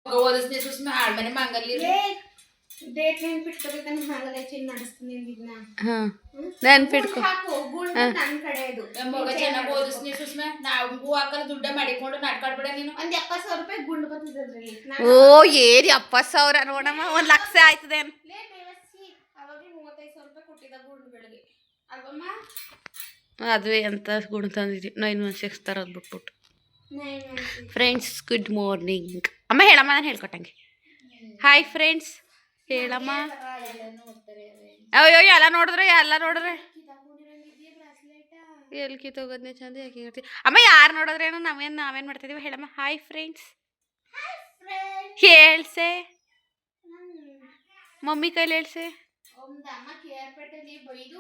ಓದಿಸ್ನಿ ಸುಸ್ಮೆ ಹಾಳ್ಮನೆ ಮಂಗಲ್ಲಿ date ನೆನ್ಪಿಟ್ಕೋಬೇಕಂತ ಮಂಗಲ change ಮಾಡಿಸ್ತೀನಿ ಇದನ್ನ ನೆನ್ಪಿಟ್ಕೊ ನನ್ನ ಕಡೆ ಇದು ಮಗ ಚೆನ್ನಾಗಿ ಓದಿಸ್ನಿ ಸುಸ್ಮೆ ನಾವು ಹಾಕಲ್ಲ ದುಡ್ಡ ಮಾಡಿಕೊಂಡು ನಾಟ್ಕಾಡ್ಬೇಡ ನೀನು ಒಂದ್ 70,000 ರೂಪಾಯಿ ಗುಂಡು ಬರ್ತದೆ ಅದ್ರಲ್ಲಿ ಓ ಏರಿ 70,000 ನೋಡಮ್ಮ 1,00,000 ಆಯ್ತದೆ ಅವಾಗ 35,000 ರೂಪಾಯಿ ಕೊಟ್ಟಿದ್ದ ಗುಂಡುಗಳಿಗೆ ಅಲ್ವಮ್ಮ ಅದುವೇ ಅಂತ ಗುಣ ತಂದಿದ್ವಿ 916 ತರೋದು ಬಿಟ್ಬಿಟ್ಟು ಫ್ರೆಂಡ್ಸ್ ಗುಡ್ ಮಾರ್ನಿಂಗ್ ಅಮ್ಮ ಹೇಳಮ್ಮ ನಾನು ಹೇಳ್ಕೊಟ್ಟಂಗೆ ಹಾಯ್ ಫ್ರೆಂಡ್ಸ್ ಹೇಳಮ್ಮ ಅಯ್ಯೋ ಎಲ್ಲ ನೋಡಿದ್ರೆ ಎಲ್ಲಿ ಕಿತ್ತೋಗೋದನ್ನೇ ಚಂದ ಯಾಕೆ ಹೇಳ್ತೀವಿ ಅಮ್ಮ ಯಾರು ನೋಡಿದ್ರೇನು ನಾವೇನು ಮಾಡ್ತಿದ್ದೀವಿ ಹೇಳಮ್ಮ ಹಾಯ್ ಫ್ರೆಂಡ್ಸ್ ಹೇಳ್ಸೆ ಮಮ್ಮಿ ಕೈಲಿ ಹೇಳ್ಸೆ ಅಮ್ಮ ಕೇರ್ಪೇಟೆಲಿ ಬೈದು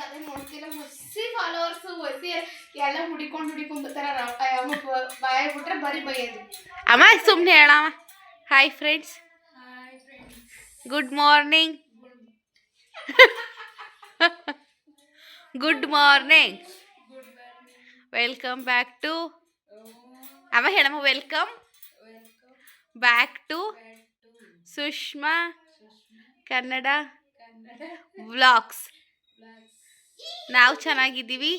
ಅದೇ ನೋಡ್ತಿಲ್ಲ ಹೊಸಿ ಫಾಲೋವರ್ಸ್ ಹೊಸಿ ಎಲ್ಲ ಹುಡಿಕೊಂಡು ಬರ್ತಾರ ಬಾಯ್ ಬಿಟ್ರೆ ಬರೀ ಬೈಯೋದು ಅಮ್ಮ ಸುಮ್ಮನೆ ಹೇಳಮ್ಮ hi friends good morning good morning welcome back to ಅಮ್ಮ ಹೇಳಮ್ಮ welcome back to Sushma Kannada vlogs. ನಾವು ಚೆನ್ನಾಗಿದ್ದೀವಿ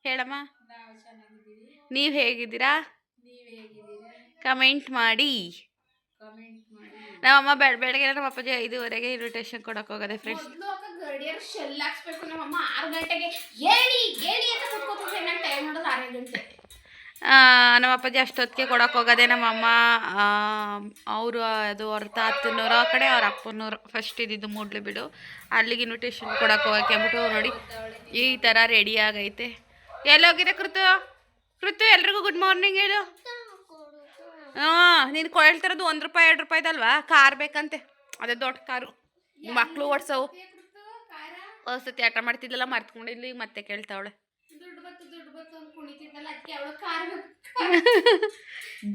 ಹೇಳಮ್ಮ. ನೀವು ಹೇಗಿದ್ದೀರಾ ಕಮೆಂಟ್ ಮಾಡಿ. ನಮ್ಮಮ್ಮ ಬೆಳಗ್ಗೆ ನಮ್ಮ ಅಪ್ಪಾಜಿ 5:30ಗೆ ಇನ್ವಿಟೇಷನ್ ಕೊಡಕ್ಕೆ ಹೋಗೋದೆ ಫ್ರೆಂಡ್ಸ್. ಗಡಿಯಾರ ಶೆಲ್ ಹಾಕ್ಸ್ಬೇಕು ನಮ್ಮಮ್ಮ 6 ಗಂಟೆಗೆ ಹೇಳಿ ಅಂತ ಕೂತ್ಕೋತಾರೆ. ನಾನು ಟೈಮ್ ಮಾಡೋದು 6 ಗಂಟೆ. ನಮ್ಮ ಅಪ್ಪಾಜಿ ಅಷ್ಟೊತ್ತಿಗೆ ಕೊಡಕ್ಕೆ ಹೋಗೋದೆ. ನಮ್ಮಮ್ಮ ಅವರು ಅದು ಅವ್ರ ತಾತನೂರು ಆ ಕಡೆ ಅವ್ರ ಅಪ್ಪನೂರು ಫಸ್ಟ್ ಇದ್ದಿದ್ದು ಮೂಡ್ಲೆ ಬಿಡು ಅಲ್ಲಿಗೆ ಇನ್ವಿಟೇಷನ್ ಕೊಡಕ್ಕೆ ಹೋಗಕ್ಕೆ ಅಂದ್ಬಿಟ್ಟು ನೋಡಿ ಈ ಥರ ರೆಡಿ ಆಗೈತೆ. ಎಲ್ಲೋಗಿದೆ ಕೃತು ಎಲ್ರಿಗೂ ಗುಡ್ ಮಾರ್ನಿಂಗ್ ಹೇಳು. ನೀನು ಹೇಳ್ತಿರೋದು ₹1 ₹2 ಕಾರ್ ಬೇಕಂತೆ. ಅದೇ ದೊಡ್ಡ ಕಾರು ಮಕ್ಕಳು ಓಡಿಸವು. ಸತಿ ಆಟ ಮಾಡ್ತಿದ್ದಲ್ಲ ಮರ್ತ್ಕೊಂಡಿದ್ಲಿ ಮತ್ತೆ ಕೇಳ್ತಾವಳೆ.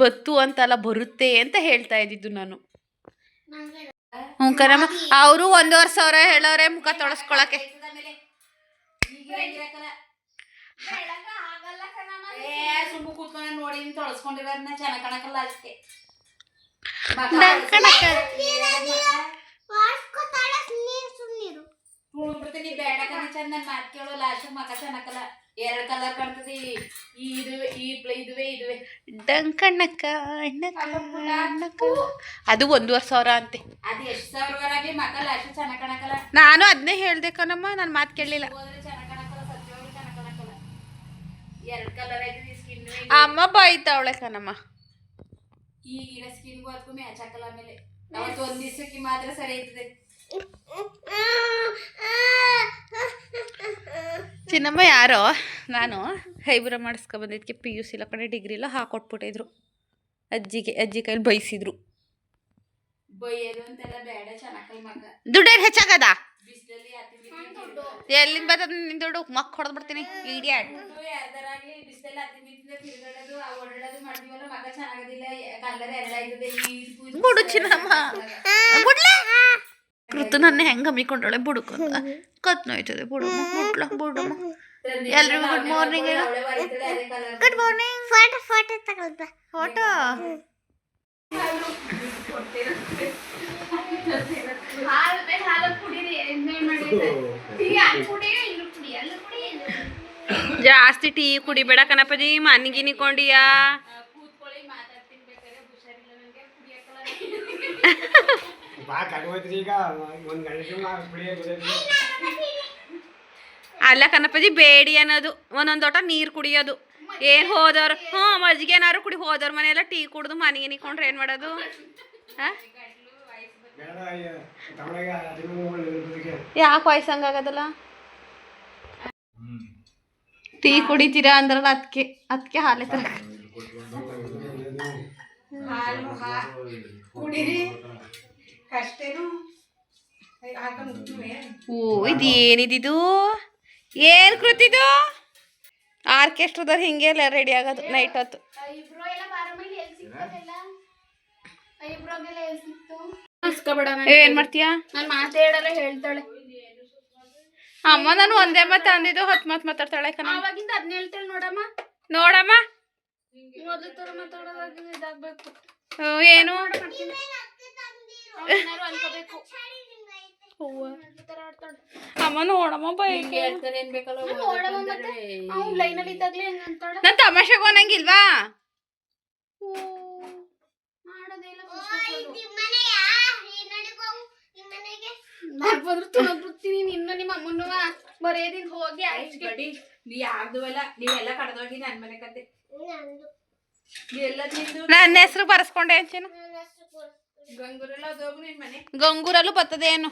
ಬತ್ತು ಅಂತಲ್ಲ ಬರುತ್ತೆ ಅಂತ ಹೇಳ್ತಾ ಇದ್ದಿದ್ದು ನಾನು. ಕಣಮ್ಮ ಅವರು 1,500 ಹೇಳೋರೆ ಮುಖ ತೊಳಸ್ಕೊಳಕ್ಕೆ. ಸುಮ್ಮನೆ ಕೂತ್ಕೊಂಡು ನೋಡಿ ತೊಳಸ್ಕೊಂಡಿರೋದನ್ನ ಚೆನ್ನಾಗಿ ಕಾಣಕಲ್ಲ ಅಷ್ಟೇ. ಬಿಡ್ತೀನಿ ಬೇಡ ಕಣ ಚಂದ ನನ್ನ ಮಾತು ಕೇಳೋ ಲಾಸ್ಟ್ ಮಕ ಚೆನ್ನಾಗಲ್ಲ. 2 ಕಲರ್ ಕಾಣ್ತದೆ. ಇದುವೆ ಡಂಕಣ್ಣಕ್ಕ ಅದು 1,500 ಅಂತೆ. ಅದು ಎಷ್ಟು ಸಾವಿರ ಆಗಲಿ ಮಕ ಲಾಸ್ಟ್ ಚೆನ್ನಾಗಿ ಕಾಣಕಲ್ಲ. ನಾನು ಅದನ್ನೇ ಹೇಳ್ದೆ ಕಣಮ್ಮ, ನನ್ನ ಮಾತು ಕೇಳಲಿಲ್ಲ. ಚೆನ್ನಾಗಿ ಕಾಣಕಲ್ಲ ಸತ್ಯವಾಗಿ ಚೆನ್ನಾಗಿ ಕಾಣಕಲ್ಲ. 2 ಕಲರ್ ಆಯ್ತದೆ ಸ್ಕಿನ್. ಅಮ್ಮ ಬಾಯ್ತಾವಳೆ ಕಣಮ್ಮ. ಈಗಿನ ಸ್ಕಿನ್ಗೂ ಅದಕ್ಕೂ ಮ್ಯಾಚ್ ಹಾಕಲ್ಲ. ಆಮೇಲೆ ಅವತ್ತು 1 ದಿವಸಕ್ಕೆ ಮಾತ್ರ ಸರಿ ಆಯ್ತದೆ. ಚಿನ್ನಮ್ಮ ಯಾರೋ ನಾನು ಐಬ್ರೋ ಮಾಡಿಸ್ಕೊಬಂದಿದ್ದಕ್ಕೆ PUC ಇಲ್ಲ ಕಡೆ ಡಿಗ್ರಿಲ್ಲ ಹಾಕೊಟ್ಬಿಟ್ಟಿದ್ರು. ಅಜ್ಜಿ ಕೈಲಿ ಬೈಸಿದ್ರು. ಬೈಯೋದು ಅಂತೆಲ್ಲ ಬೇಡ ಚೆನ್ನಾಗಿ ಮಗ. ದುಡ್ಡೇನು ಹೆಚ್ಚಾಗದ? ಬಿಸಿಲಲ್ಲಿ ಎಲ್ಲಿಂದ ಬರ್ತದ ನಿನ್ನ ದುಡ್ಡು? ಮಕ್ಕ ಹೊಡೆದ್ಬಿಡ್ತೀನಿ ಇಡಿಯಾಟ್. ಯಾರ್ದಾರಾಗ್ಲಿ ಬಿಸಿಲಲ್ಲಿ ತಿರುಗಾಡೋದು ಓಡಾಡೋದು ಮಾಡ್ತೀವಲ್ಲ ಮಗ ಚೆನ್ನಾಗೋದಿಲ್ಲ. ಕಲರ್ ಎರಡಾಯ್ತದೆ. ಬುಡು ಚಿನ್ನಮ್ಮ ಬುಡ್ಲೆ ಕೃತು ನನ್ನ ಹೆಂಗೆ ಹಮ್ಮಿಕೊಂಡಳೆ ಬುಡುಕಂತ ಕತ್ ನೋಯ್ತದೆ. ಬುಡಮ್ಮ ಬುಡಮ್ಮ. ಎಲ್ರಿಗೂ ಗುಡ್ ಮಾರ್ನಿಂಗ್ ಹೇಳು. Good morning. ಫೋಟೋ ತಗೊಳ್ದ ಫೋಟೋ. ಜಾಸ್ತಿ ಟೀ ಕುಡಿಬೇಡ ಕಣಪ್ಪಾಜಿ. ಮನ್ಗಿ ನಿಕೊಂಡಿಯಾ? ಅಲ್ಲ ಕಣಪ್ಪಾಜಿ ಬೇಡಿ ಅನ್ನೋದು ಒಂದೊಂದು ಲೋಟ ನೀರು ಕುಡಿಯೋದು. ಏನು ಹೋದವ್ರು ಮಜ್ಜಿಗೆ ಏನಾದ್ರು ಕುಡಿ ಹೋದವ್ರ ಮನೆಯೆಲ್ಲ ಟೀ ಕುಡ್ದು ಮನೆಗೆ ನಿಕೊಂಡ್ರೆ ಏನು ಮಾಡೋದು? ಯಾಕೆ ವಯಸ್ಸಂಗಾಗದಲ್ಲ? ಟೀ ಕುಡಿತೀರಾ ಅಂದ್ರಲ್ಲ ಅದಕ್ಕೆ ಹಾಲೆ ತರ ಓ ಇದೇನಿದು? ಏನು ಕೃತಿದು? ಆರ್ಕೆಸ್ಟ್ರಾದವ್ರು ಹಿಂಗೆಲ್ಲ ರೆಡಿ ಆಗೋದು ನೈಟ್ ಹೊತ್ತು. ಏನ್ ಮಾಡ್ತೀಯಾ? ನಾನು ಮಾತಾಡಲ್ಲ ಹೇಳ್ತಾಳೆ ಅಮ್ಮ. ನಾನು ಒಂದೇ ಮತ್ತೆ ಅಂದಿದ್ದು 10 ಮಾತು ಮಾತಾಡ್ತಾಳೆ ಕಣ. ಅವಾಗಿಂದ 17 ಹೇಳ್ತಾಳೆ ನೋಡಮ್ಮ. ನೋಡಮ್ಮ ಮೊದಲು ತರ ಮಾತಾಡೋದಾಗ ಇದಾಗಬೇಕು. ಏನು ಏನಾರು ಅನ್ಕೋಬೇಕು. ಅಮ್ಮ ನೋಡಮ್ಮ ಬೈಕ್ ಹೇಳ್ತಾರೆ ಏನ್ ಬೇಕಲ್ಲ ನೋಡಮ್ಮ ಮತ್ತೆ ಅವ್ನು ಲೈನಲ್ಲಿ ಇದ್ದಾಗ್ಲೇ ಹೆಂಗ್ ಅಂತಾಳ. ನಾನು ತಮಾಷೆಗೆ ಅನ್ನಂಗಿಲ್ವಾ? ಮಾಡೋದಿಲ್ಲ ಬಂದ್ರು ತುಣಗ್ಬಿಡ್ತೀನಿ ನಿನ್ನ ನಿಮ್ಮ ಅಮ್ಮನವ ಬರೆಯೋದಿಂದ ಹೋಗಿ ಗಡಿ ನೀ ಯಾರ್ದು ಎಲ್ಲ ನೀವೆಲ್ಲ ಕಡ್ದೋಗಿ ನನ್ ಮನೆ ಕತೆ ಎಲ್ಲ ತಿಂದು ನನ್ನ ಹೆಸರು ಬರ್ಸ್ಕೊಂಡೆ ಅಂಚೇನು ಗಂಗೂರೆಲ್ಲ ಅದೋಗು ನಿನ್ ಮನೆ ಗಂಗೂರಲ್ಲೂ ಬರ್ತದೇನು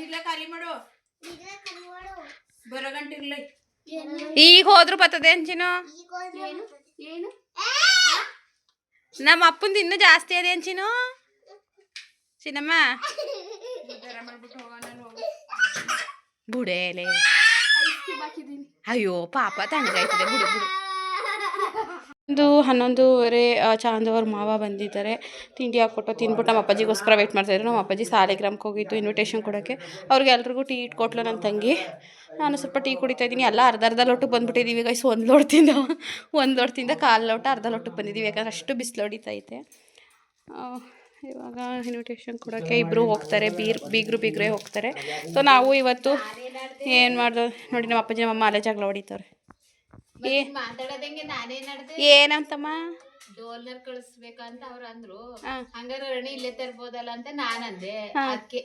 ಇಲ್ಲ ಖಾಲಿ ಮಾಡು ಬರೋ ಗಂಟೆ ಇರ್ಲಿ ಈಗ ಹೋದ್ರು ಬರ್ತದೆ ಅಂಚಿನು ಏನು ನಮ್ಮ ಅಪ್ಪಂದು ಇನ್ನೂ ಜಾಸ್ತಿ ಅದೇ ಅಂಚಿನು ಚಿನ್ನಮ್ಮ ಮಾಡ್ಬಿಟ್ಟು ಹೋಗೋಣ ಬುಡೇಲೆ ಹಾಕಿದ್ದೀನಿ. ಅಯ್ಯೋ ಪಾಪ ತಣ್ಣಗಾಯ್ತದೆ ಬಿಡು ಬಿಡು. 11:30 ಚಾಂದ್ ಅವ್ರ ಮಾವ ಬಂದಿದ್ದಾರೆ. ತಿಂಡಿ ಹಾಕ್ಕೊಟ್ಟು ತಿನ್ಬಿಟ್ಟು ನಮ್ಮ ಅಪ್ಪಾಜಿಗೋಸ್ಕರ ವೆಯ್ಟ್ ಮಾಡ್ತಾಯಿದ್ರು. ನಮ್ಮ ಅಪ್ಪಾಜಿ ಸಾಲಿಗ್ರಾಮಕ್ಕೆ ಹೋಗಿತ್ತು ಇನ್ವಿಟೇಷನ್ ಕೊಡೋಕ್ಕೆ. ಅವ್ರಿಗೆ ಎಲ್ರಿಗೂ ಟೀ ಇಟ್ಕೊಟ್ಲು ನನ್ನ ತಂಗಿ. ನಾನು ಸ್ವಲ್ಪ ಟೀ ಕುಡಿತಾ ಇದ್ದೀನಿ. ಎಲ್ಲ ಅರ್ಧ ಲೋಟಕ್ಕೆ ಬಂದುಬಿಟ್ಟಿದ್ದೀವಿ ಗೈಸ್. ಒಂದು ಲೋಟದಿಂದ ಕಾಲು ಲೋಟ ಅರ್ಧ ಲೋಟಕ್ಕೆ ಬಂದಿದ್ದೀವಿ, ಯಾಕಂದ್ರೆ ಅಷ್ಟು ಬಿಸಿಲು ಹೊಡಿತೈತೆ. ಇವಾಗ ಇನ್ವಿಟೇಷನ್ ಕೊಡೋಕ್ಕೆ ಇಬ್ಬರು ಹೋಗ್ತಾರೆ, ಬೀಗ್ರೇ ಹೋಗ್ತಾರೆ. ಸೊ ನಾವು ಇವತ್ತು ಏನು ಮಾಡ್ದು ನೋಡಿ, ನಮ್ಮ ಅಪ್ಪಾಜಿ ನಮ್ಮ ಅಲೆ ಜಗಳ ಹೊಡಿತಾರೆ. ಮಾತಾಡೋದಂಗೆ ನಾನೇನ್ ಆಡ್ದೆ ಏನಂತಮ್ಮ ಡೋಲರ್ ಕಳಿಸ್ಬೇಕಂತ ಅವ್ರು ಅಂದ್ರು. ಹಂಗಾರೆ ರಣಿ ಇಲ್ಲೇ ತರ್ಬೋದಲ್ಲ ಅಂತ ನಾನಂದೆ. ಅದಕ್ಕೆ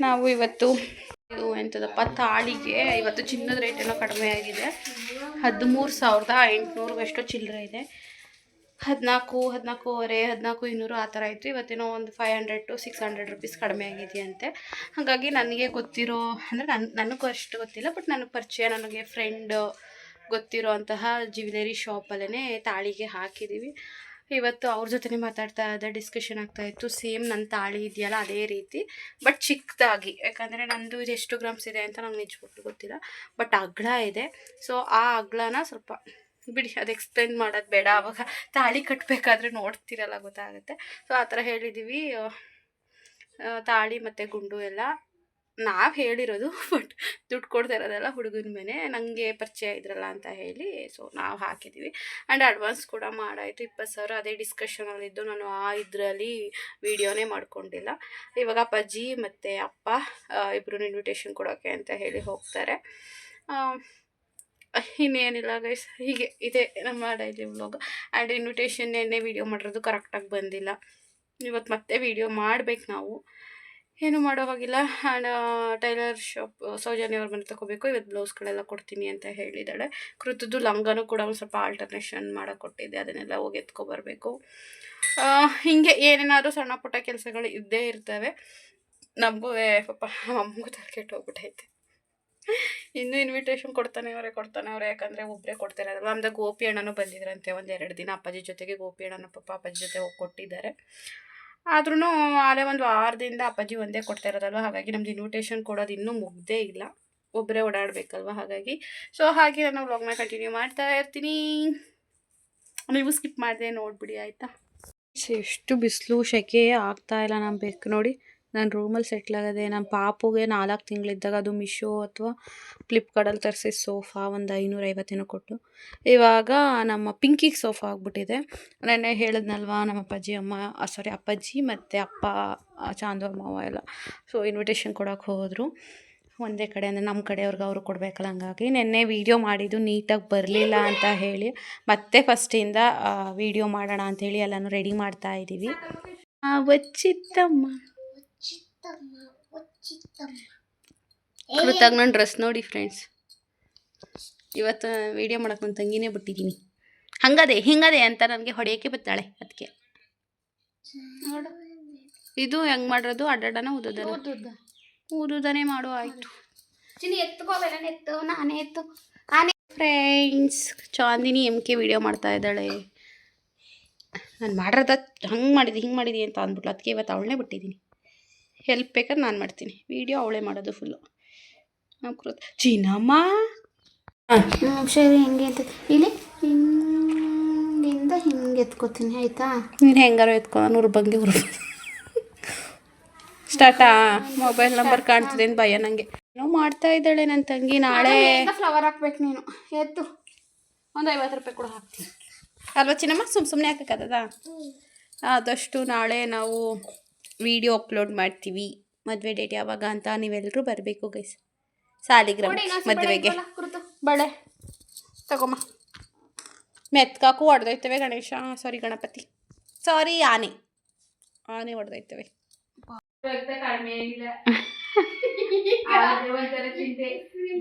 ನಾವು ಇವತ್ತು ಇದು ಎಂಥದಪ್ಪ ತಾಳಿಗೆ ಇವತ್ತು ಚಿನ್ನದ ರೇಟ್ ಏನೋ ಕಡಿಮೆ ಆಗಿದೆ. 13,800 ಎಷ್ಟೋ ಚಿಲ್ಲರೆ ಇದೆ. 14,500 14,200 ಆ ಥರ ಇತ್ತು. ಇವತ್ತೇನೋ ಒಂದು 500 to 600 ರುಪೀಸ್ ಕಡಿಮೆ ಆಗಿದೆಯಂತೆ. ಹಾಗಾಗಿ ನನಗೆ ಗೊತ್ತಿರೋ ಅಂದರೆ ನನಗೂ ಅಷ್ಟು ಗೊತ್ತಿಲ್ಲ, ಬಟ್ ನನಗೆ ಪರಿಚಯ, ನನಗೆ ಫ್ರೆಂಡ್ ಗೊತ್ತಿರೋ ಅಂತಹ ಜ್ಯುವೆಲರಿ ಶಾಪಲ್ಲೇ ತಾಳಿಗೆ ಹಾಕಿದ್ದೀವಿ. ಇವತ್ತು ಅವ್ರ ಜೊತೆ ಮಾತಾಡ್ತಾ ಇದ್ದೆ, ಡಿಸ್ಕಷನ್ ಆಗ್ತಾಯಿತ್ತು. ಸೇಮ್ ನನ್ನ ತಾಳಿ ಇದೆಯಲ್ಲ ಅದೇ ರೀತಿ, ಬಟ್ ಚಿಕ್ಕದಾಗಿ. ಯಾಕಂದರೆ ನಂದು ಇದು ಎಷ್ಟು ಗ್ರಾಮ್ಸ್ ಇದೆ ಅಂತ ನಂಗೆ ನಿಜವಾಗ್ಲೂ ಗೊತ್ತಿಲ್ಲ, ಬಟ್ ಅಗ್ಳ ಇದೆ. ಸೊ ಆ ಅಗ್ಳನ ಸ್ವಲ್ಪ ಬಿಡಿ, ಅದು ಎಕ್ಸ್ಪ್ಲೇನ್ ಮಾಡೋದು ಬೇಡ. ಆವಾಗ ತಾಳಿ ಕಟ್ಟಬೇಕಾದ್ರೆ ನೋಡ್ತಿರಲ್ಲ, ಗೊತ್ತಾಗುತ್ತೆ. ಸೊ ಆ ಥರ ಹೇಳಿದ್ದೀವಿ. ತಾಳಿ ಮತ್ತು ಗುಂಡು ಎಲ್ಲ ನಾವು ಹೇಳಿರೋದು, ಬಟ್ ದುಡ್ಡು ಕೊಡ್ತಾ ಇರೋದೆಲ್ಲ ಹುಡುಗನ ಮನೆ, ನನಗೆ ಪರಿಚಯ ಇದ್ರಲ್ಲ ಅಂತ ಹೇಳಿ ಸೊ ನಾವು ಹಾಕಿದ್ದೀವಿ. ಆ್ಯಂಡ್ ಅಡ್ವಾನ್ಸ್ ಕೂಡ ಮಾಡಾಯಿತು 20,000. ಅದೇ ಡಿಸ್ಕಷನಲ್ಲಿದ್ದು ನಾನು ಇದರಲ್ಲಿ ವೀಡಿಯೋನೇ ಮಾಡ್ಕೊಂಡಿಲ್ಲ. ಇವಾಗ ಅಪ್ಪಾಜಿ ಮತ್ತು ಅಪ್ಪ ಇಬ್ಬರು ಇನ್ವಿಟೇಷನ್ ಕೊಡೋಕ್ಕೆ ಅಂತ ಹೇಳಿ ಹೋಗ್ತಾರೆ. ಇನ್ನೇನಿಲ್ಲ ಗೈಸ್, ಹೀಗೆ ಇದೆ ನಮ್ಮ ಡೈಲಿ ವ್ಲಾಗ್. ಆ್ಯಂಡ್ ಇನ್ವಿಟೇಷನ್ ಎಣ್ಣೆ ವೀಡಿಯೋ ಮಾಡಿರೋದು ಕರೆಕ್ಟಾಗಿ ಬಂದಿಲ್ಲ. ಇವತ್ತು ಮತ್ತೆ ವೀಡಿಯೋ ಮಾಡಬೇಕು ನಾವು, ಏನು ಮಾಡೋ ಹಾಗಿಲ್ಲ. ಆ್ಯಂಡ್ ಟೈಲರ್ ಶಾಪ್ ಸೌಜನ್ಯ ಅವ್ರ ಮನೆ ತಗೋಬೇಕು. ಇವತ್ತು ಬ್ಲೌಸ್ಗಳೆಲ್ಲ ಕೊಡ್ತೀನಿ ಅಂತ ಹೇಳಿದ್ದಾಳೆ. ಕೃತದ್ದು ಲಂಗನೂ ಕೂಡ ಒಂದು ಸ್ವಲ್ಪ ಆಲ್ಟರ್ನೇಷನ್ ಮಾಡೋಕ್ಕೆ ಕೊಟ್ಟಿದ್ದೆ, ಅದನ್ನೆಲ್ಲ ಹೋಗಿ ಎತ್ಕೊಬರ್ಬೇಕು. ಹೀಗೆ ಏನೇನಾದರೂ ಸಣ್ಣ ಪುಟ್ಟ ಕೆಲಸಗಳು ಇದ್ದೇ ಇರ್ತವೆ. ನಮಗೂ ಪಾಪ ಅಮ್ಮಗೂ ತಲೆ ಕೆಟ್ಟೋಗ್ಬಿಟ್ಟೈತೆ. ಇನ್ನೂ ಇನ್ವಿಟೇಷನ್ ಕೊಡ್ತಾನೆ ಅವರೇ, ಯಾಕಂದರೆ ಒಬ್ಬರೇ ಕೊಡ್ತಿರೋದಲ್ಲ. ಆಮೇಲೆ ಗೋಪಿ ಅಣ್ಣನೂ ಬಂದಿದ್ರಂತೆ 1-2 ದಿನ ಅಪ್ಪಾಜಿ ಜೊತೆಗೆ. ಗೋಪಿ ಅಣ್ಣನ ಪಾಪ ಅಪ್ಪಾಜಿ ಜೊತೆ ಹೋಗಿ ಕೊಟ್ಟಿದ್ದಾರೆ. ಆದ್ರೂ ಆಲೇ ಒಂದು ವಾರದಿಂದ ಅಪ್ಪಾಜಿ ಒಂದೇ ಕೊಡ್ತಾ ಇರೋದಲ್ವ, ಹಾಗಾಗಿ ನಮ್ದು ಇನ್ವಿಟೇಷನ್ ಕೊಡೋದು ಇನ್ನೂ ಮುಗ್ದೇ ಇಲ್ಲ. ಒಬ್ಬರೇ ಓಡಾಡಬೇಕಲ್ವ, ಹಾಗಾಗಿ. ಸೊ ಹಾಗೆ ನಾನು ವ್ಲಾಗ್ನ ಕಂಟಿನ್ಯೂ ಮಾಡ್ತಾ ಇರ್ತೀನಿ. ನೀವು ಸ್ಕಿಪ್ ಮಾಡಿದೆ ನೋಡಿಬಿಡಿ, ಆಯಿತಾ. ಎಷ್ಟು ಬಿಸಿಲು, ಶೆಕೆ ಆಗ್ತಾಯಿಲ್ಲ. ನಾನು ಬೇಕು ನೋಡಿ, ನಾನು ರೂಮಲ್ಲಿ ಸೆಟ್ಲಾಗದೆ. ನಮ್ಮ ಪಾಪುಗೆ 4 ತಿಂಗಳಿದ್ದಾಗ ಅದು ಮಿಶೋ ಅಥವಾ ಫ್ಲಿಪ್ಕಾರ್ಟಲ್ಲಿ ತರಿಸಿದ ಸೋಫಾ ಒಂದು 550 ಕೊಟ್ಟು. ಇವಾಗ ನಮ್ಮ ಪಿಂಕಿಗೆ ಸೋಫಾ ಆಗಿಬಿಟ್ಟಿದೆ. ನೆನ್ನೆ ಹೇಳಿದ್ನಲ್ವ, ನಮ್ಮ ಅಪ್ಪಾಜಿ ಮತ್ತು ಅಪ್ಪ ಚಾಂದವ್ರ ಮಾವ ಎಲ್ಲ ಸೊ ಇನ್ವಿಟೇಷನ್ ಕೊಡೋಕೆ ಹೋದರು ಒಂದೇ ಕಡೆ. ಅಂದರೆ ನಮ್ಮ ಕಡೆಯವ್ರಿಗೆ ಅವರು ಕೊಡಬೇಕಲ್ಲ, ಹಂಗಾಗಿ ನೆನ್ನೆ ವೀಡಿಯೋ ಮಾಡಿದ್ದು ನೀಟಾಗಿ ಬರಲಿಲ್ಲ ಅಂತ ಹೇಳಿ ಮತ್ತೆ ಫಸ್ಟಿಂದ ವೀಡಿಯೋ ಮಾಡೋಣ ಅಂಥೇಳಿ ಎಲ್ಲನೂ ರೆಡಿ ಮಾಡ್ತಾ ಇದ್ದೀವಿ. ಕೃತಾಗ ನನ್ನ ಡ್ರೆಸ್ ನೋಡಿ ಫ್ರೆಂಡ್ಸ್, ಇವತ್ತು ವೀಡಿಯೋ ಮಾಡೋಕೆ ನನ್ನ ತಂಗಿನೇ ಬಿಟ್ಟಿದ್ದೀನಿ. ಹಿಂಗದೆ ಅಂತ ನನಗೆ ಹೊಡೆಯೋಕ್ಕೆ ಬರ್ತಾಳೆ. ಅದಕ್ಕೆ ನೋಡು, ಇದು ಹೆಂಗೆ ಮಾಡಿರೋದು, ಅಡ್ಡಾಡನ ಊದುದನೇ ಮಾಡು. ಆಯಿತು ಚಿನಿ ಎತ್ಕೋವೆಲ್ಲ ಎತ್ತು, ನಾನೇ ಎತ್ತು. ಫ್ರೆಂಡ್ಸ್, ಚಾಂದಿನಿ MK ವೀಡಿಯೋ ಮಾಡ್ತಾ ಇದ್ದಾಳೆ. ನಾನು ಮಾಡಿರೋದ ಹಿಂಗೆ ಮಾಡಿದಿ ಅಂತ ಅಂದ್ಬಿಟ್ಲು. ಅದಕ್ಕೆ ಇವತ್ತು ಅವಳನ್ನೇ ಬಿಟ್ಟಿದ್ದೀನಿ. ಹೆಲ್ಪ್ ಬೇಕಾದ್ರೆ ನಾನು ಮಾಡ್ತೀನಿ, ವೀಡಿಯೋ ಅವಳೇ ಮಾಡೋದು ಫುಲ್ಲು. ಚಿನ್ನಮ್ಮ ಸರಿ, ಹೆಂಗೆ ಅಂತ ಇಲ್ಲಿ ಹಿಂಗಿಂದ ಹಿಂಗೆ ಎತ್ಕೋತೀನಿ, ಆಯಿತಾ. ನೀನು ಹೆಂಗಾರು ಎತ್ಕೊ, ನಾನು ಬಂದು ಸ್ಟಾರ್ಟಾ. ಮೊಬೈಲ್ ನಂಬರ್ ಕಾಣ್ತಿದೆ ಅಂತ ಭಯ ನನಗೆ. ಏನೋ ಮಾಡ್ತಾ ಇದ್ದಾಳೆ ನನ್ನ ತಂಗಿ. ನಾಳೆ ಫ್ಲವರ್ ಹಾಕ್ಬೇಕು ನೀನು. ಎತ್ತು ಒಂದು 50 ರೂಪಾಯಿ ಕೂಡ ಹಾಕ್ತೀನಿ. ಅಲ್ವಾ ಚಿನ್ನಮ್ಮ ಸುಮ್ಮನೆ ಹಾಕಕ್ಕದ ಆದಷ್ಟು ನಾಳೆ ನಾವು ವಿಡಿಯೋ ಅಪ್ಲೋಡ್ ಮಾಡ್ತೀವಿ ಮದುವೆ ಡೇಟ್ ಯಾವಾಗ ಅಂತ ನೀವೆಲ್ಲರೂ ಬರಬೇಕು ಗೈಸ್ ಸಾಲಿಗ್ರಾಮ ಮದುವೆಗೆ ಬಳೆ ತಗೊಮ್ಮ ಮೆತ್ಕಾಕು ಹೊಡೆದೋಯ್ತವೆ ಗಣೇಶ ಸಾರಿ ಗಣಪತಿ ಸಾರಿ ಆನೆ ಹೊಡೆದೋಯ್ತವೆ ಕಡಿಮೆ ಇಲ್ಲ ಒಂಥರ ಚಿಂತೆ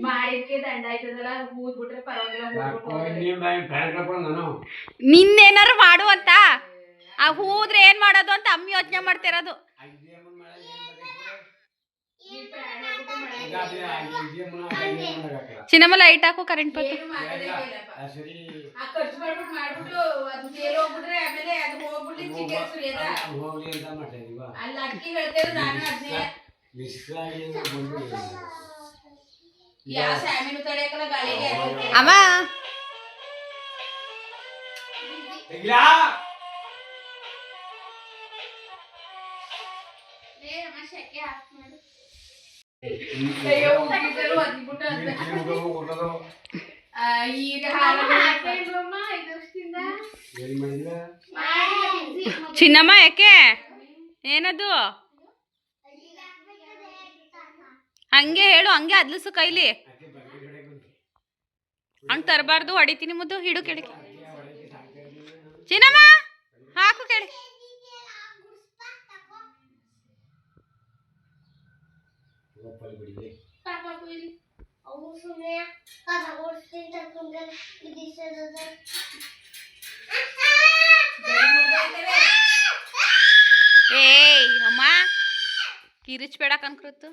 ಮಾಡಿದ್ಕೆ ದಂಡ ಆಯ್ತದಲ್ಲ ಊದ್ಬಿಟ್ರೆ ಪರವಾಗಿಲ್ಲ ನಿನ್ನೇನಾರು ಮಾಡು ಅಂತ ಆ ಹೂದ್ರೆ ಏನ್ ಮಾಡೋದು ಅಂತ ಅಮ್ಮಿ ಯೋಚನೆ ಮಾಡ್ತಿರೋದು ಚಿನ್ನಮ್ಮ ಲೈಟ್ ಹಾಕು ಕರೆಂಟ್ ಬಂತು ಖರ್ಚು ಮಾಡ್ಬಿಟ್ಟು ಅದು ಸೇಲ್ ಹೋಗ್ಬಿಟ್ರೆ ಆಮೇಲೆ ಅದು ಹೋಗ್ಬಿಟ್ಟು ಚಿಕನ್ ಸುರಿಯದ ಅಲ್ಲಿ ಅಕ್ಕಿ ಹೇಳ್ತೇವೆ ನಾನು ಅದನ್ನೇ ಯಾವ ಸ್ಯಾಮಿನು ತಡೆಯಕಲ್ಲ ಗಾಳಿಗೆ ಅಮ್ಮ ಈಗ ಚಿನ್ನಮ್ಮ ಯಾಕೆ ಏನದು ಹಂಗೆ ಹೇಳು ಹಂಗೆ ಅದ್ಲಸು ಕೈಲಿ ಹಂಗೆ ತರಬಾರ್ದು ಹೊಡಿತೀನಿ ಮುದ್ದು ಹಿಡು ಕೆಳಗೆ ಚಿನ್ನಮ್ಮ ಹಾಕು ಕೆಳಗೆ ಏಯ್ ಅಮ್ಮ ಕಿರಿಚ್ಬೇಡ ಕನ್ಕೃತ್ತು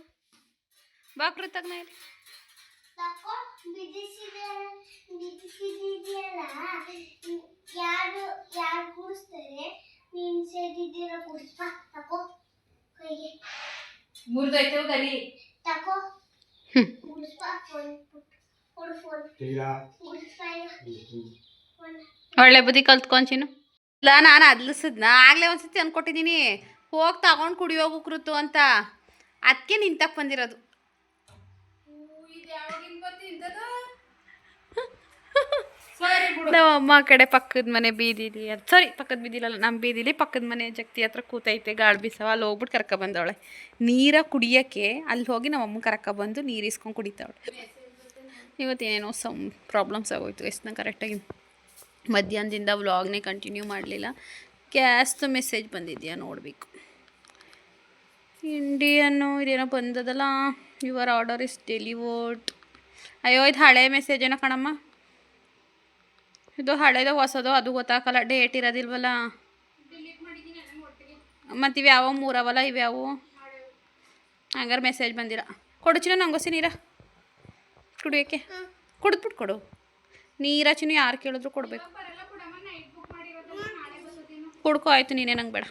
ಬಾ ಕೃತಕ್ ನಾ ಇಲ್ಲಿ ಮುರಿದೋಯ್ತು ಗರಿ ಒಳ್ಳೆ ಬುದ್ಧಿ ಕಲ್ತ್ಕೊಂಚಿನು ಇಲ್ಲ ನಾನು ಅದ್ಲಿಸಿದ್ನ ಆಗ್ಲೇ ಒಂದ್ಸತಿ ಅನ್ಕೊಟ್ಟಿದ್ದೀನಿ ಹೋಗಿ ತಗೊಂಡು ಕುಡಿಯೋಗು ಕೃತು ಅಂತ ಅದಕ್ಕೆ ನಿಂತಕ್ಕೆ ಬಂದಿರೋದು ನಮ್ಮ ಅಮ್ಮ ಕಡೆ ಪಕ್ಕದ ಮನೆ ಬೀದಿಲಿ ಸಾರಿ ಪಕ್ಕದ ಬೀದಿಲಲ್ಲ ನಮ್ಮ ಬೀದಿಲಿ ಪಕ್ಕದ ಮನೆ ಜಗ್ತಿ ಹತ್ರ ಕೂತೈತೆ ಗಾಳಿ ಬೀಸವ ಅಲ್ಲಿ ಹೋಗ್ಬಿಟ್ಟು ಕರ್ಕೊಬಂದವಳೆ ನೀರ ಕುಡಿಯೋಕ್ಕೆ ಅಲ್ಲಿ ಹೋಗಿ ನಮ್ಮ ಅಮ್ಮ ಕರ್ಕೊಬಂದು ನೀರು ಇಸ್ಕೊಂಡು ಕುಡಿತಾವಳೆ ಇವತ್ತೇನೇನೋ ಪ್ರಾಬ್ಲಮ್ಸ್ ಆಗೋಯ್ತು ಎಷ್ಟು ನಂಗೆ ಕರೆಕ್ಟಾಗಿ ಮಧ್ಯಾಹ್ನದಿಂದ ವ್ಲಾಗ್ನೇ ಕಂಟಿನ್ಯೂ ಮಾಡಲಿಲ್ಲ ಗ್ಯಾಸ್ದು ಮೆಸೇಜ್ ಬಂದಿದೆಯಾ ನೋಡಬೇಕು ಇಂಡಿಯನ್ನು ಇದೇನೋ ಬಂದದಲ್ಲ ಯುವರ್ ಆರ್ಡರ್ ಇಸ್ ಡೆಲಿವರ್ಡ್ ಅಯ್ಯೋ ಇದು ಹಳೆ ಮೆಸೇಜ್ ಏನೋ ಕಣಮ್ಮ ಇದು ಹಳೇದು ಹೊಸದು ಅದು ಗೊತ್ತಾಗಲ್ಲ ಡೇಟ್ ಇರೋದಿಲ್ವಲ್ಲ ಮತ್ತು ಇವ್ಯಾವ ಮೂರವಲ್ಲ ಇವ್ಯಾವು ಹಂಗಾರೆ ಮೆಸೇಜ್ ಬಂದಿಲ್ಲ ಕೊಡು ಚಿನ್ನ ನಂಗೋಸಿ ನೀರ ಕುಡಿಯೋಕ್ಕೆ ಕುಡಿದ್ಬಿಟ್ಟು ಕೊಡು ನೀರ ಚಿನ್ನ ಯಾರು ಕೇಳಿದ್ರು ಕೊಡಬೇಕು ಕುಡ್ಕೊ ಆಯಿತು ನೀನೇ ನಂಗೆ ಬೇಡ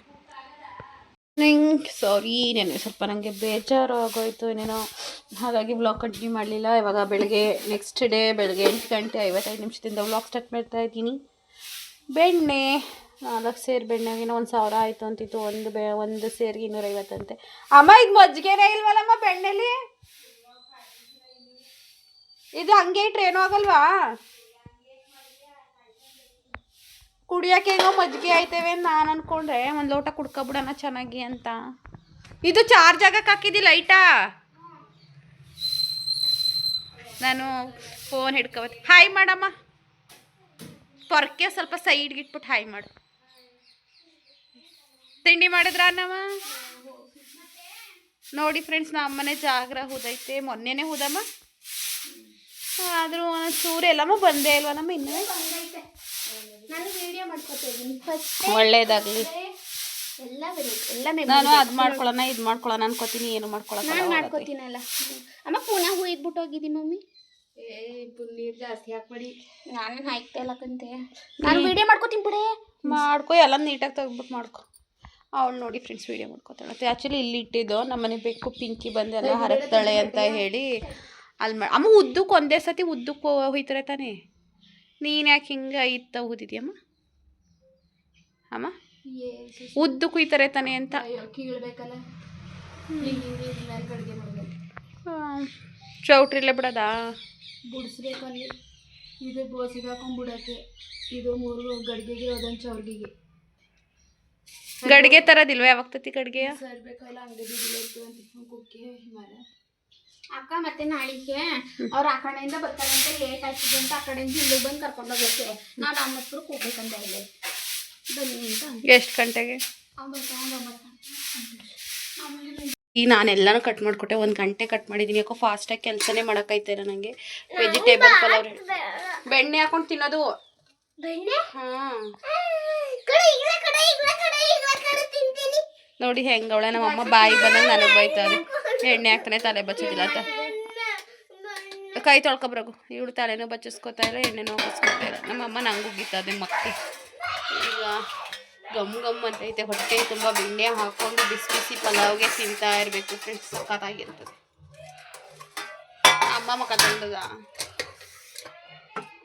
ನಂಗೆ ಸಾರಿ ನೆನ್ನೆ ಸ್ವಲ್ಪ ನನಗೆ ಬೇಜಾರು ಆಗೋಯ್ತು ಏನೇನೋ ಹಾಗಾಗಿ ವ್ಲಾಗ್ ಕಂಟಿನ್ಯೂ ಮಾಡಲಿಲ್ಲ ಇವಾಗ ಬೆಳಗ್ಗೆ ನೆಕ್ಸ್ಟ್ ಡೇ ಬೆಳಗ್ಗೆ 8:55 ವ್ಲಾಗ್ ಸ್ಟಾರ್ಟ್ ಮಾಡ್ತಾ ಇದ್ದೀನಿ ಬೆಣ್ಣೆ 4 ಸೇರು ಬೆಣ್ಣೆಗೇನೋ 1,000 ಆಯಿತು ಅಂತಿತ್ತು ಒಂದು ಸೇರಿಗೆ 250 ಅಂತೆ ಅಮ್ಮ ಇದು ಮಜ್ಜಿಗೆನೇ ಇಲ್ವಲ್ಲಮ್ಮ ಬೆಣ್ಣೆಲಿ ಇದು ಹಂಗೆ ಇಟ್ರೆ ಏನೂ ಆಗಲ್ವಾ ಕುಡಿಯೋಕೆ ಹೆಂಗೋ ಮಜ್ಜಿಗೆ ಆಯ್ತೇವೆ ನಾನು ಅಂದ್ಕೊಂಡ್ರೆ ಒಂದು ಲೋಟ ಕುಡ್ಕೊಬಿಡೋಣ ಚೆನ್ನಾಗಿ ಅಂತ ಇದು ಚಾರ್ಜ್ ಆಗಕ್ಕೆ ಹಾಕಿದ್ದಿ ಲೈಟಾ ನಾನು ಫೋನ್ ಹಿಡ್ಕೊಬತ್ತಿ ಹಾಯ್ ಮಾಡಮ್ಮ ಪೊರ್ಕೆ ಸ್ವಲ್ಪ ಸೈಡ್ಗೆ ಇಟ್ಬಿಟ್ಟು ಹಾಯ್ ಮಾಡು ತಿಂಡಿ ಮಾಡಿದ್ರ ನಮ್ಮ ನೋಡಿ ಫ್ರೆಂಡ್ಸ್ ನಮ್ಮ ಮನೆ ಜಾಗ್ರ ಹೂದೈತೆ ಮೊನ್ನೆನೇ ಹೂದಮ್ಮ ಆದರೂ ಒಂಚೂರು ಎಲ್ಲಮ್ಮ ಬಂದೇ ಇಲ್ವ ನಮ್ಮ ಇನ್ನೂ ನಾನು ವಿಡಿಯೋ ಮಾಡ್ಕೊತಿದ್ದೀನಿ ಒಳ್ಳೇದಾಗಲಿ ಎಲ್ಲ ನಾನು ಅದು ಮಾಡ್ಕೊಳ್ಳೋಣ ಇದು ಮಾಡ್ಕೊಳ್ಳೋಣ ಅನ್ಕೋತೀನಿ ಏನು ನಾನು ಮಾಡ್ಕೋತೀನಲ್ಲ ಅಮ್ಮ ಪುನಃ ಹುಯ್ದ್ಬಿಟ್ಟು ಹೋಗಿದ್ದೀನಿ ಮಮ್ಮಿ ನೀರು ಜಾಸ್ತಿ ಹಾಕ್ಬೇಡಿ ನಾನು ಹಾಕ್ತಾ ಇಲ್ಲಕ್ಕಂತೆ ನಾನು ವಿಡಿಯೋ ಮಾಡ್ಕೋತೀನಿ ಬಿಡೆ ಮಾಡ್ಕೊ ಎಲ್ಲ ನೀಟಾಗಿ ತೆಗ್ದ್ಬಿಟ್ಟು ಮಾಡ್ಕೊ ಅವಳು ನೋಡಿ ಫ್ರೆಂಡ್ಸ್ ವೀಡಿಯೋ ಮಾಡ್ಕೊತಾಳೆ ಆ್ಯಕ್ಚುಲಿ ಇಲ್ಲಿ ಇಟ್ಟಿದ್ದು ನಮ್ಮನೆ ಬೇಕು ಪಿಂಕಿ ಬಂದೆಲ್ಲ ಹರಕ್ತಾಳೆ ಅಂತ ಹೇಳಿ ಅಲ್ಲಿ ಅಮ್ಮ ಉದ್ದಕ್ಕೆ ಒಂದೇ ಸತಿ ಉದ್ದಕ್ಕೆ ಹೋಯ್ತಾರೆ ತಾನೇ ನೀನು ಯಾಕೆ ಹಿಂಗೆ ಇತ್ತ ಊದಿದ್ಯಮ್ಮ ಅಮ್ಮ ಉದ್ದಕ್ಕೆ ಹುಯ್ತಾರೆ ತಾನೆ ಅಂತ ಕೀಳ್ಬೇಕಲ್ಲ ಚೌಟ್ರಿಲ್ಲೇ ಬಿಡೋದಾ ಬುಡಿಸ್ಬೇಕಲ್ಲಿ ಇದು ಬೋಸಿಗೆ ಹಾಕೊಂಡ್ಬಿಡೋಕ್ಕೆ, ಇದು 3 ಗಡಿಗೆಗೆ ಅದೊಂದು ಚೌರ್ಗಿಗೆ ಗಡಿಗೆ ತರೋದಿಲ್ವ ಯಾವಾಗ ತತ್ತಿ ಗಡಿಗೆ ಸರ್ಬೇಕಾಗಿಲ್ಲ ಅಂಗಡಿ ಅಂತ ಕುಕ್ಕೆ ಹಿಮಾಲ ಅಕ್ಕ. ಮತ್ತೆ ನಾಳಿಗೆ ಅವ್ರು ಆ ಕಡೆಯಿಂದ ಬರ್ತಾರಂತೆ, ಲೇಟ್ ಆಗ್ತಿದೆ ಅಂತ ಆ ಕಡೆಯಿಂದ ಇಲ್ಲಿಗೆ ಬಂದು ಕರ್ಕೊಂಡು ಹೋಗಕ್ಕೆ ನಾನು ಅಮ್ಮತ್ಪುರಕ್ಕೆ ಹೋಗ್ಬೇಕಂತ ಇಲ್ಲಿ ಬನ್ನಿ ಅಂತ. ಎಷ್ಟು ಗಂಟೆಗೆ? ಈಗ ನಾನೆಲ್ಲನೂ ಕಟ್ ಮಾಡಿಕೊಟ್ಟೆ, 1 ಗಂಟೆ ಕಟ್ ಮಾಡಿದ್ದೀನಿ. ಯಾಕೋ ಫಾಸ್ಟಾಗಿ ಕೆಲಸನೇ ಮಾಡೋಕ್ಕಾಯ್ತಾಯಿಲ್ಲ ನನಗೆ. ವೆಜಿಟೇಬಲ್ ಪಲಾವ್ ಬೆಣ್ಣೆ ಹಾಕೊಂಡು ತಿನ್ನೋದು. ಹಾಂ ನೋಡಿ ಹೆಂಗವಳೆ ನಮ್ಮಮ್ಮ ಬಾಯಿ ಬಂದಂಗೆ ನನಗೆ ಬೈತಾರೆ. ಎಣ್ಣೆ ಹಾಕ್ತಾನೆ ತಲೆ ಬಚ್ಚೋದಿಲ್ಲ ಅಂತ. ಕೈ ತೊಳ್ಕೊಬ್ರಗು. ಇವಳು ತಲೆನೂ ಬಚ್ಚಿಸ್ಕೊತಾ ಇಲ್ಲ, ಎಣ್ಣೆನೂ ಹಾಕಿಸ್ಕೊತಾ ಇಲ್ಲ. ನಮ್ಮಮ್ಮ ನಂಗೆ ಉಗಿತದೆ ಮಕ್ಕಿ. ಈಗ ಗಮ್ ಗಮ್ ಅಂತೈತೆ, ಹೊಟ್ಟೆ ತುಂಬ ಬೆಣ್ಣೆ ಹಾಕ್ಕೊಂಡು ಬಿಸಿ ಬಿಸಿ ಪಲಾವ್ಗೆ ತಿಂತಾ ಇರಬೇಕು ಫ್ರೆಂಡ್ಸ್. ಸಖತ್ತಾಗಿರ್ತದೆ. ಅಮ್ಮ ಮಕ್ಕ ತಂದದ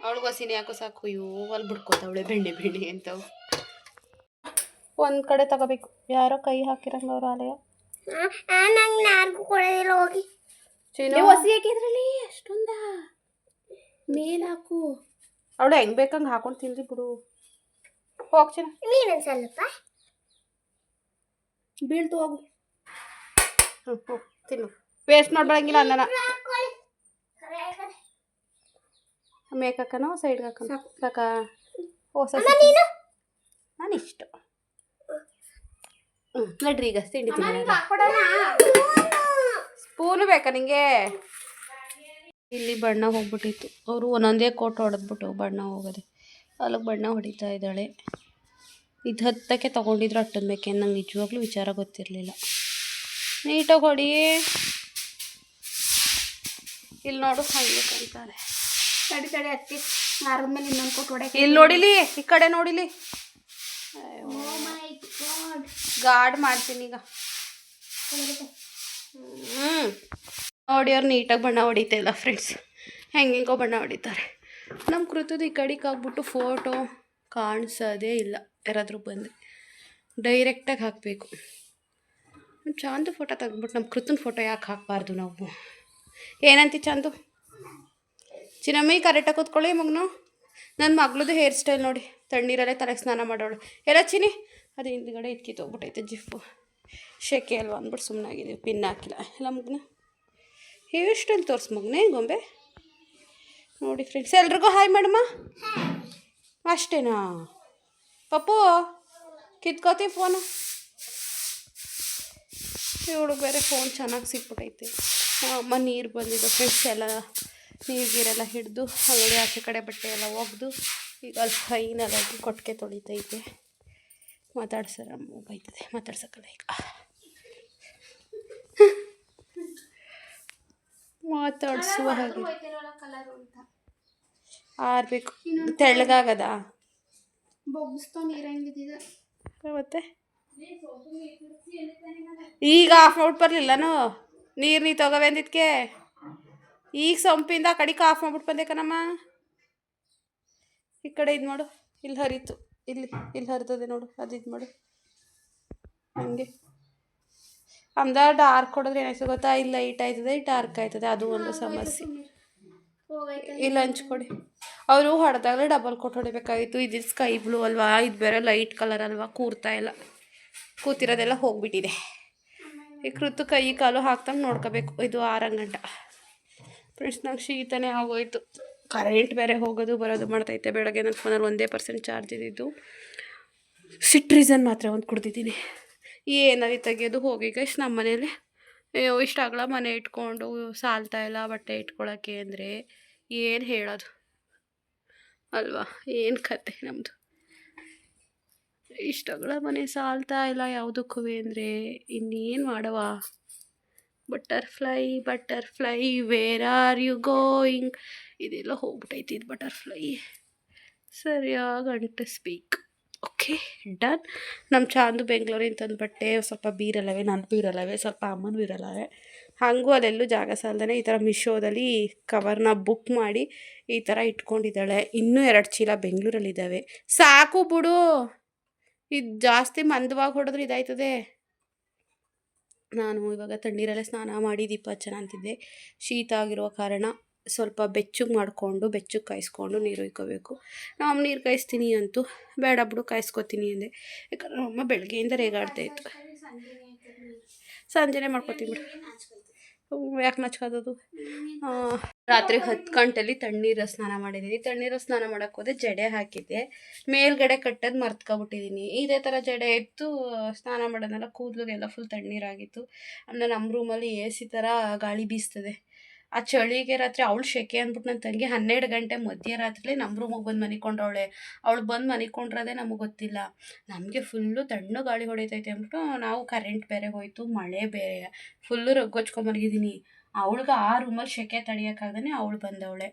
ಅವಳಿಗೆ ಹಸಿನೇ ಹಾಕೋ ಸಾಕು. ಅಯ್ಯೋ ಅಲ್ಲಿ ಬಿಡ್ಕೋತಾವಳೆ ಬೆಣ್ಣೆ ಬೆಣ್ಣೆ ಅಂತವು. ಒಂದು ಕಡೆ ತಗೋಬೇಕು. ಯಾರೋ ಕೈ ಹಾಕಿರಂಗ ಅವ್ರ ಆಲಯ. ನಂಗೆ ಯಾರಿಗೂ ಕೊಡೋದಿಲ್ಲ ಹೋಗಿ. ಹಸಿ ಹಾಕಿದ್ರಲ್ಲಿ ಅಷ್ಟೊಂದ ಮೇಲ್ ಹಾಕು. ಅವಳು ಹೆಂಗೆ ಬೇಕಂಗೆ ಹಾಕೊಂಡು ತಿಂದ್ರಿ ಬಿಡು. ಹೋಗ್ತೀನಿ ನೀನೊಂದು ಸ್ವಲ್ಪ ಬೀಳ್ತು ಹೋಗು. ತಿನ್ನು. ವೇಸ್ಟ್ ಮಾಡ್ಬೇಡಂಗಿಲ್ಲ ಅನ್ನನ. ಮೇಕಕ್ಕನೋ ಸೈಡ್ಗೆ ಹಾಕೋಣ ಸಾಕ. ಹೊಸ ನಾನು ಇಷ್ಟ. ನಡ್ರಿ ಈಗ ತಿಂಡಿ ತಿನ್ನ. ಸ್ಪೂನು ಬೇಕಾ ನಿಂಗೆ? ಇಲ್ಲಿ ಬಣ್ಣ ಹೋಗ್ಬಿಟ್ಟಿತ್ತು. ಅವರು ಒಂದೊಂದೇ ಕೋಟ್ ಹೊಡೆದ್ಬಿಟ್ಟು ಬಣ್ಣ ಹೋಗೋದೆ. ಅಲ್ಲಿಗೆ ಬಣ್ಣ ಹೊಡಿತಾ ಇದ್ದಾಳೆ. ಇದು 10ಕ್ಕೆ ತೊಗೊಂಡಿದ್ರು ಅಟ್ಟದ ಬೇಕೆ. ನಂಗೆ ನಿಜವಾಗ್ಲೂ ವಿಚಾರ ಗೊತ್ತಿರಲಿಲ್ಲ. ನೀಟಾಗಿ ಹೊಡಿ. ಇಲ್ಲಿ ನೋಡು ಹಂಗೆ ಕಂತಾರೆ. ತಡಿ ತಡಿ ಅತ್ತಿ ಮಾರದ್ಮೇಲೆ ಇನ್ನೊಂದು ಕೊಟ್ಟು ಹೊಡೆ. ಇಲ್ಲಿ ನೋಡಿಲಿ, ಈ ಕಡೆ ನೋಡಿಲಿ. ಗಾಡ್ ಮಾಡ್ತೀನಿ ಈಗ. ನೋಡಿ ಅವ್ರು ನೀಟಾಗಿ ಬಣ್ಣ ಹೊಡಿತಾ ಇಲ್ಲ ಫ್ರೆಂಡ್ಸ್. ಹೆಂಗೆಂಗೋ ಬಣ್ಣ ಹೊಡಿತಾರೆ. ನಮ್ಮ ಕೃತದ ಈ ಕಡೆಗೆ ಆಗ್ಬಿಟ್ಟು ಫೋಟೋ ಕಾಣಿಸೋದೇ ಇಲ್ಲ. ಯಾರಾದರೂ ಬಂದು ಡೈರೆಕ್ಟಾಗಿ ಹಾಕಬೇಕು. ಚಾಂದು ಫೋಟೋ ತೆಗ್ದ್ಬಿಟ್ಟು ನಮ್ಮ ಕೃತನ ಫೋಟೋ ಯಾಕೆ ಹಾಕಬಾರ್ದು ನಾವು? ಏನಂತಿ ಚಾಂದು? ಚಿನ್ನಮ್ಮಿ ಕರೆಕ್ಟಾಗಿ ಕೂತ್ಕೊಳ್ಳಿ ಮಗನು. ನನ್ನ ಮಗಳದು ಹೇರ್ ಸ್ಟೈಲ್ ನೋಡಿ, ತಣ್ಣೀರಲ್ಲೇ ತಲೆಗೆ ಸ್ನಾನ ಮಾಡೋಳು. ಎಲ್ಲ ಚಿನ್ನಿ ಅದು ಹಿಂದ್ಗಡೆ ಇಟ್ಕಿತ್ತೋಗ್ಬಿಟ್ಟೈತೆ ಜಿಪ್ಪು. ಶೆಕೆ ಅಲ್ವಾ ಅಂದ್ಬಿಟ್ಟು ಸುಮ್ಮನಾಗಿದ್ದೀವಿ. ಪಿನ್ ಹಾಕಿಲ್ಲ. ಎಲ್ಲ ಮಗನ ಹೇರ್ ಸ್ಟೈಲ್ ತೋರಿಸ್ ಮಗನೇ ಗೊಂಬೆ. ನೋಡಿ ಫ್ರೆಂಡ್ಸ್, ಎಲ್ರಿಗೂ ಹಾಯ್ ಮಾಡಮ್ಮ. ಅಷ್ಟೇನಾ ಪಪ್ಪು? ಕಿತ್ಕೋತಿ ಫೋನು. ಇವಳು ಬೇರೆ ಫೋನ್ ಚೆನ್ನಾಗಿ ಸಿಕ್ಬಿಟ್ಟೈತೆ. ಅಮ್ಮ ನೀರು ಬಂದಿದ್ದು ಫ್ರೆಂಡ್ಸ್. ಎಲ್ಲ ನೀರಿಗೆಲ್ಲ ಹಿಡಿದು ಅಂಗಡಿ ಆಚೆ ಕಡೆ ಬಟ್ಟೆ ಎಲ್ಲ ಒಗೆದು ಈಗ ಅಲ್ಲಿ ಫೈನಲಾಗಿ ಕೊಟ್ಟಿಗೆ ತೊಳಿತೈತೆ. ಮಾತಾಡ್ಸರ ಅಮ್ಮ ಬೈತದೆ, ಮಾತಾಡ್ಸಕ್ಕಲ್ಲ ಈಗ. ಮಾತಾಡಿಸುವ ಹಾಗೆ ಆರ್ಬೇಕು. ತೆಳ್ಳಗಾಗದ ಬೊಗ್ಗಿಸ್ತಾ ನೀರು ಹೆಂಗಿದ್ದಿದೆ ಮತ್ತೆ. ಈಗ ಹಾಫ್ ಔಟ್ ಬರಲಿಲ್ಲನೋ ನೀರು ನೀ ತಗೋವೆ ಅಂದಿದ್ಕೆ. ಈಗ ಸೊಂಪಿಂದ ಆ ಕಡೆಗೆ ಆಫ್ ಮಾಡ್ಬಿಟ್ಟು ಬಂದೆ ಕಣಮ್ಮ. ಈ ಕಡೆ ಇದು ಮಾಡು, ಇಲ್ಲಿ ಹರಿತು. ಇಲ್ಲಿ ಹರಿತದೆ ನೋಡು, ಅದು ಇದು ಮಾಡು ಹಂಗೆ. ಅಂದ ಡಾರ್ಕ್ ಕೊಡಿದ್ರೆ ಏನಾಯ್ತು ಗೊತ್ತಾ? ಇಲ್ಲಿ ಲೈಟ್ ಆಯ್ತದೆ, ಡಾರ್ಕ್ ಆಯ್ತದೆ. ಅದು ಒಂದು ಸಮಸ್ಯೆ. ಇಲ್ಲಿ ಹಂಚ್ಕೊಡಿ. ಅವರು ಹೊಡೆದಾಗಲೇ ಡಬಲ್ ಕೊಟ್ಟು ಹೊಡಿಬೇಕಾಗಿತ್ತು. ಇದು ಸ್ಕೈ ಬ್ಲೂ ಅಲ್ವಾ, ಇದು ಬೇರೆ ಲೈಟ್ ಕಲರ್ ಅಲ್ವಾ, ಕೂರ್ತಾ ಇಲ್ಲ. ಕೂತಿರೋದೆಲ್ಲ ಹೋಗ್ಬಿಟ್ಟಿದೆ. ಈ ಕೃತು ಕೈ ಕಾಲು ಹಾಕ್ತಂಗೆ ನೋಡ್ಕೋಬೇಕು. ಇದು 6 ಗಂಟೆ ಫ್ರೆಂಡ್ಸ್. ನಂಗೆ ಶೀತನೇ ಆಗೋಯ್ತು. ಕರೆಂಟ್ ಬೇರೆ ಹೋಗೋದು ಬರೋದು ಮಾಡ್ತೈತೆ. ಬೆಳಗ್ಗೆ ನನ್ನ ಫೋನಲ್ಲಿ 1% ಚಾರ್ಜ್ ಇದ್ದಿದ್ದು. ಸಿಟ್ರೀಸನ್ ಮಾತ್ರ ಒಂದು ಕುಡ್ದಿದ್ದೀನಿ. ಏನಾದ್ರು ತೆಗಿಯೋದು ಹೋಗಿ ಗೈಸ್. ನಮ್ಮ ಮನೇಲಿ ಇಷ್ಟ ಆಗಲ ಮನೆ ಇಟ್ಕೊಂಡು ಸಾಲ್ತಾ ಇಲ್ಲ ಬಟ್ಟೆ ಇಟ್ಕೊಳ್ಳೋಕ್ಕೆ ಅಂದರೆ ಏನು ಹೇಳೋದು ಅಲ್ವಾ? ಏನು ಕತೆ ನಮ್ಮದು. ಇಷ್ಟಗಳ ಮನೆ ಸಾಲ್ತಾ ಇಲ್ಲ ಯಾವುದಕ್ಕೂ ಅಂದರೆ ಇನ್ನೇನು ಮಾಡವ? Butterfly where are you going? ಇದೆಲ್ಲ ಹೋಗ್ಬಿಟ್ಟೈತಿ. ಇದು ಬಟರ್ಫ್ಲೈ ಸರಿಯಾಗಿ ಸ್ಪೀಕ್. Okay done. ನಮ್ಮ ಚಾಂದು ಬೆಂಗಳೂರಿನ ತಂದು ಬಟ್ಟೆ ಸ್ವಲ್ಪ ಬೀರಲ್ಲವೆ, ನನ್ನ ಬೀರಲ್ಲವೆ, ಸ್ವಲ್ಪ ಅಮ್ಮನ ಬೀರಲ್ಲವೆ. ಹಾಗೂ ಅಲ್ಲೆಲ್ಲೂ ಜಾಗ ಸಾಲದೇ ಈ ಥರ ಮಿಶೋದಲ್ಲಿ ಕವರ್ನ ಬುಕ್ ಮಾಡಿ ಈ ಥರ ಇಟ್ಕೊಂಡಿದ್ದಾಳೆ. ಇನ್ನೂ 2 ಚೀಲ ಬೆಂಗಳೂರಲ್ಲಿದ್ದಾವೆ. ಸಾಕು ಬಿಡು, ಇದು ಜಾಸ್ತಿ ಮಂದವಾಗಿ ಹೊಡೆದ್ರೆ ಇದಾಯ್ತದೆ. ನಾನು ಇವಾಗ ತಣ್ಣೀರಲ್ಲೇ ಸ್ನಾನ ಮಾಡಿ ದೀಪ ಹಚ್ಚೋಣ ಅಂತಿದ್ದೆ. ಶೀತ ಆಗಿರುವ ಕಾರಣ ಸ್ವಲ್ಪ ಬೆಚ್ಚಗೆ ಮಾಡಿಕೊಂಡು ಬೆಚ್ಚಗೆ ಕಾಯಿಸ್ಕೊಂಡು ನೀರು ಇಕ್ಕೋಬೇಕು. ನಾವು ನೀರು ಕಾಯಿಸ್ತೀನಿ ಅಂತೂ ಬೇಡ ಬಿಡು ಕಾಯಿಸ್ಕೊತೀನಿ ಅಂದೆ. ಯಾಕಂದ್ರೆ ಅಮ್ಮ ಬೆಳಗ್ಗೆಯಿಂದ ರೇಗಾಡ್ತಾಯಿತ್ತು. ಸಂಜೆನೇ ಮಾಡ್ಕೊತೀನಿ ಬಿಡು. ಯಾಕೆ ನಾಚ್ಕೋದು. ರಾತ್ರಿ 10 ಗಂಟೆಲಿ ತಣ್ಣೀರು ಸ್ನಾನ ಮಾಡಿದ್ದೀನಿ. ತಣ್ಣೀರು ಸ್ನಾನ ಮಾಡೋಕ್ಕೆ ಹೋದೆ, ಜಡೆ ಹಾಕಿದ್ದೆ, ಮೇಲ್ಗಡೆ ಕಟ್ಟೋದು ಮರ್ತ್ಕೊಬಿಟ್ಟಿದ್ದೀನಿ. ಇದೇ ಥರ ಜಡೆ ಇತ್ತು, ಸ್ನಾನ ಮಾಡೋದನ್ನೆಲ್ಲ ಕೂದಲಿಗೆಲ್ಲ ಫುಲ್ ತಣ್ಣೀರಾಗಿತ್ತು. ಆಮೇಲೆ ನಮ್ಮ ರೂಮಲ್ಲಿ AC ಥರ ಗಾಳಿ ಬೀಸ್ತದೆ. ಆ ಚಳಿಗೆ ರಾತ್ರಿ ಅವಳು ಶೆಕೆ ಅಂದ್ಬಿಟ್ಟು ನನ್ನ ತಂಗಿ 12 ಗಂಟೆ ಮಧ್ಯರಾತ್ರಿ ನಮ್ಮ ರೂಮಿಗೆ ಬಂದು ಮನಿಕೊಂಡವಳೆ. ಅವಳು ಬಂದು ಮನಿಕೊಂಡಿರೋದೇ ನಮಗೆ ಗೊತ್ತಿಲ್ಲ. ನಮಗೆ ಫುಲ್ಲು ತಣ್ಣು ಗಾಳಿ ಹೊಡಿತೈತೆ ಅಂದ್ಬಿಟ್ಟು ನಾವು ಕರೆಂಟ್ ಬೇರೆ ಹೋಯ್ತು, ಮಳೆ ಬೇರೆ, ಫುಲ್ಲು ರಗ್ಗೊಚ್ಕೊಂಬರ್ಗಿದ್ದೀನಿ. ಅವಳಿಗೆ ಆ ರೂಮಲ್ಲಿ ಶೆಕೆ ತಡಿಯೋಕ್ಕಾಗದೇ ಅವಳು ಬಂದವಳೆ.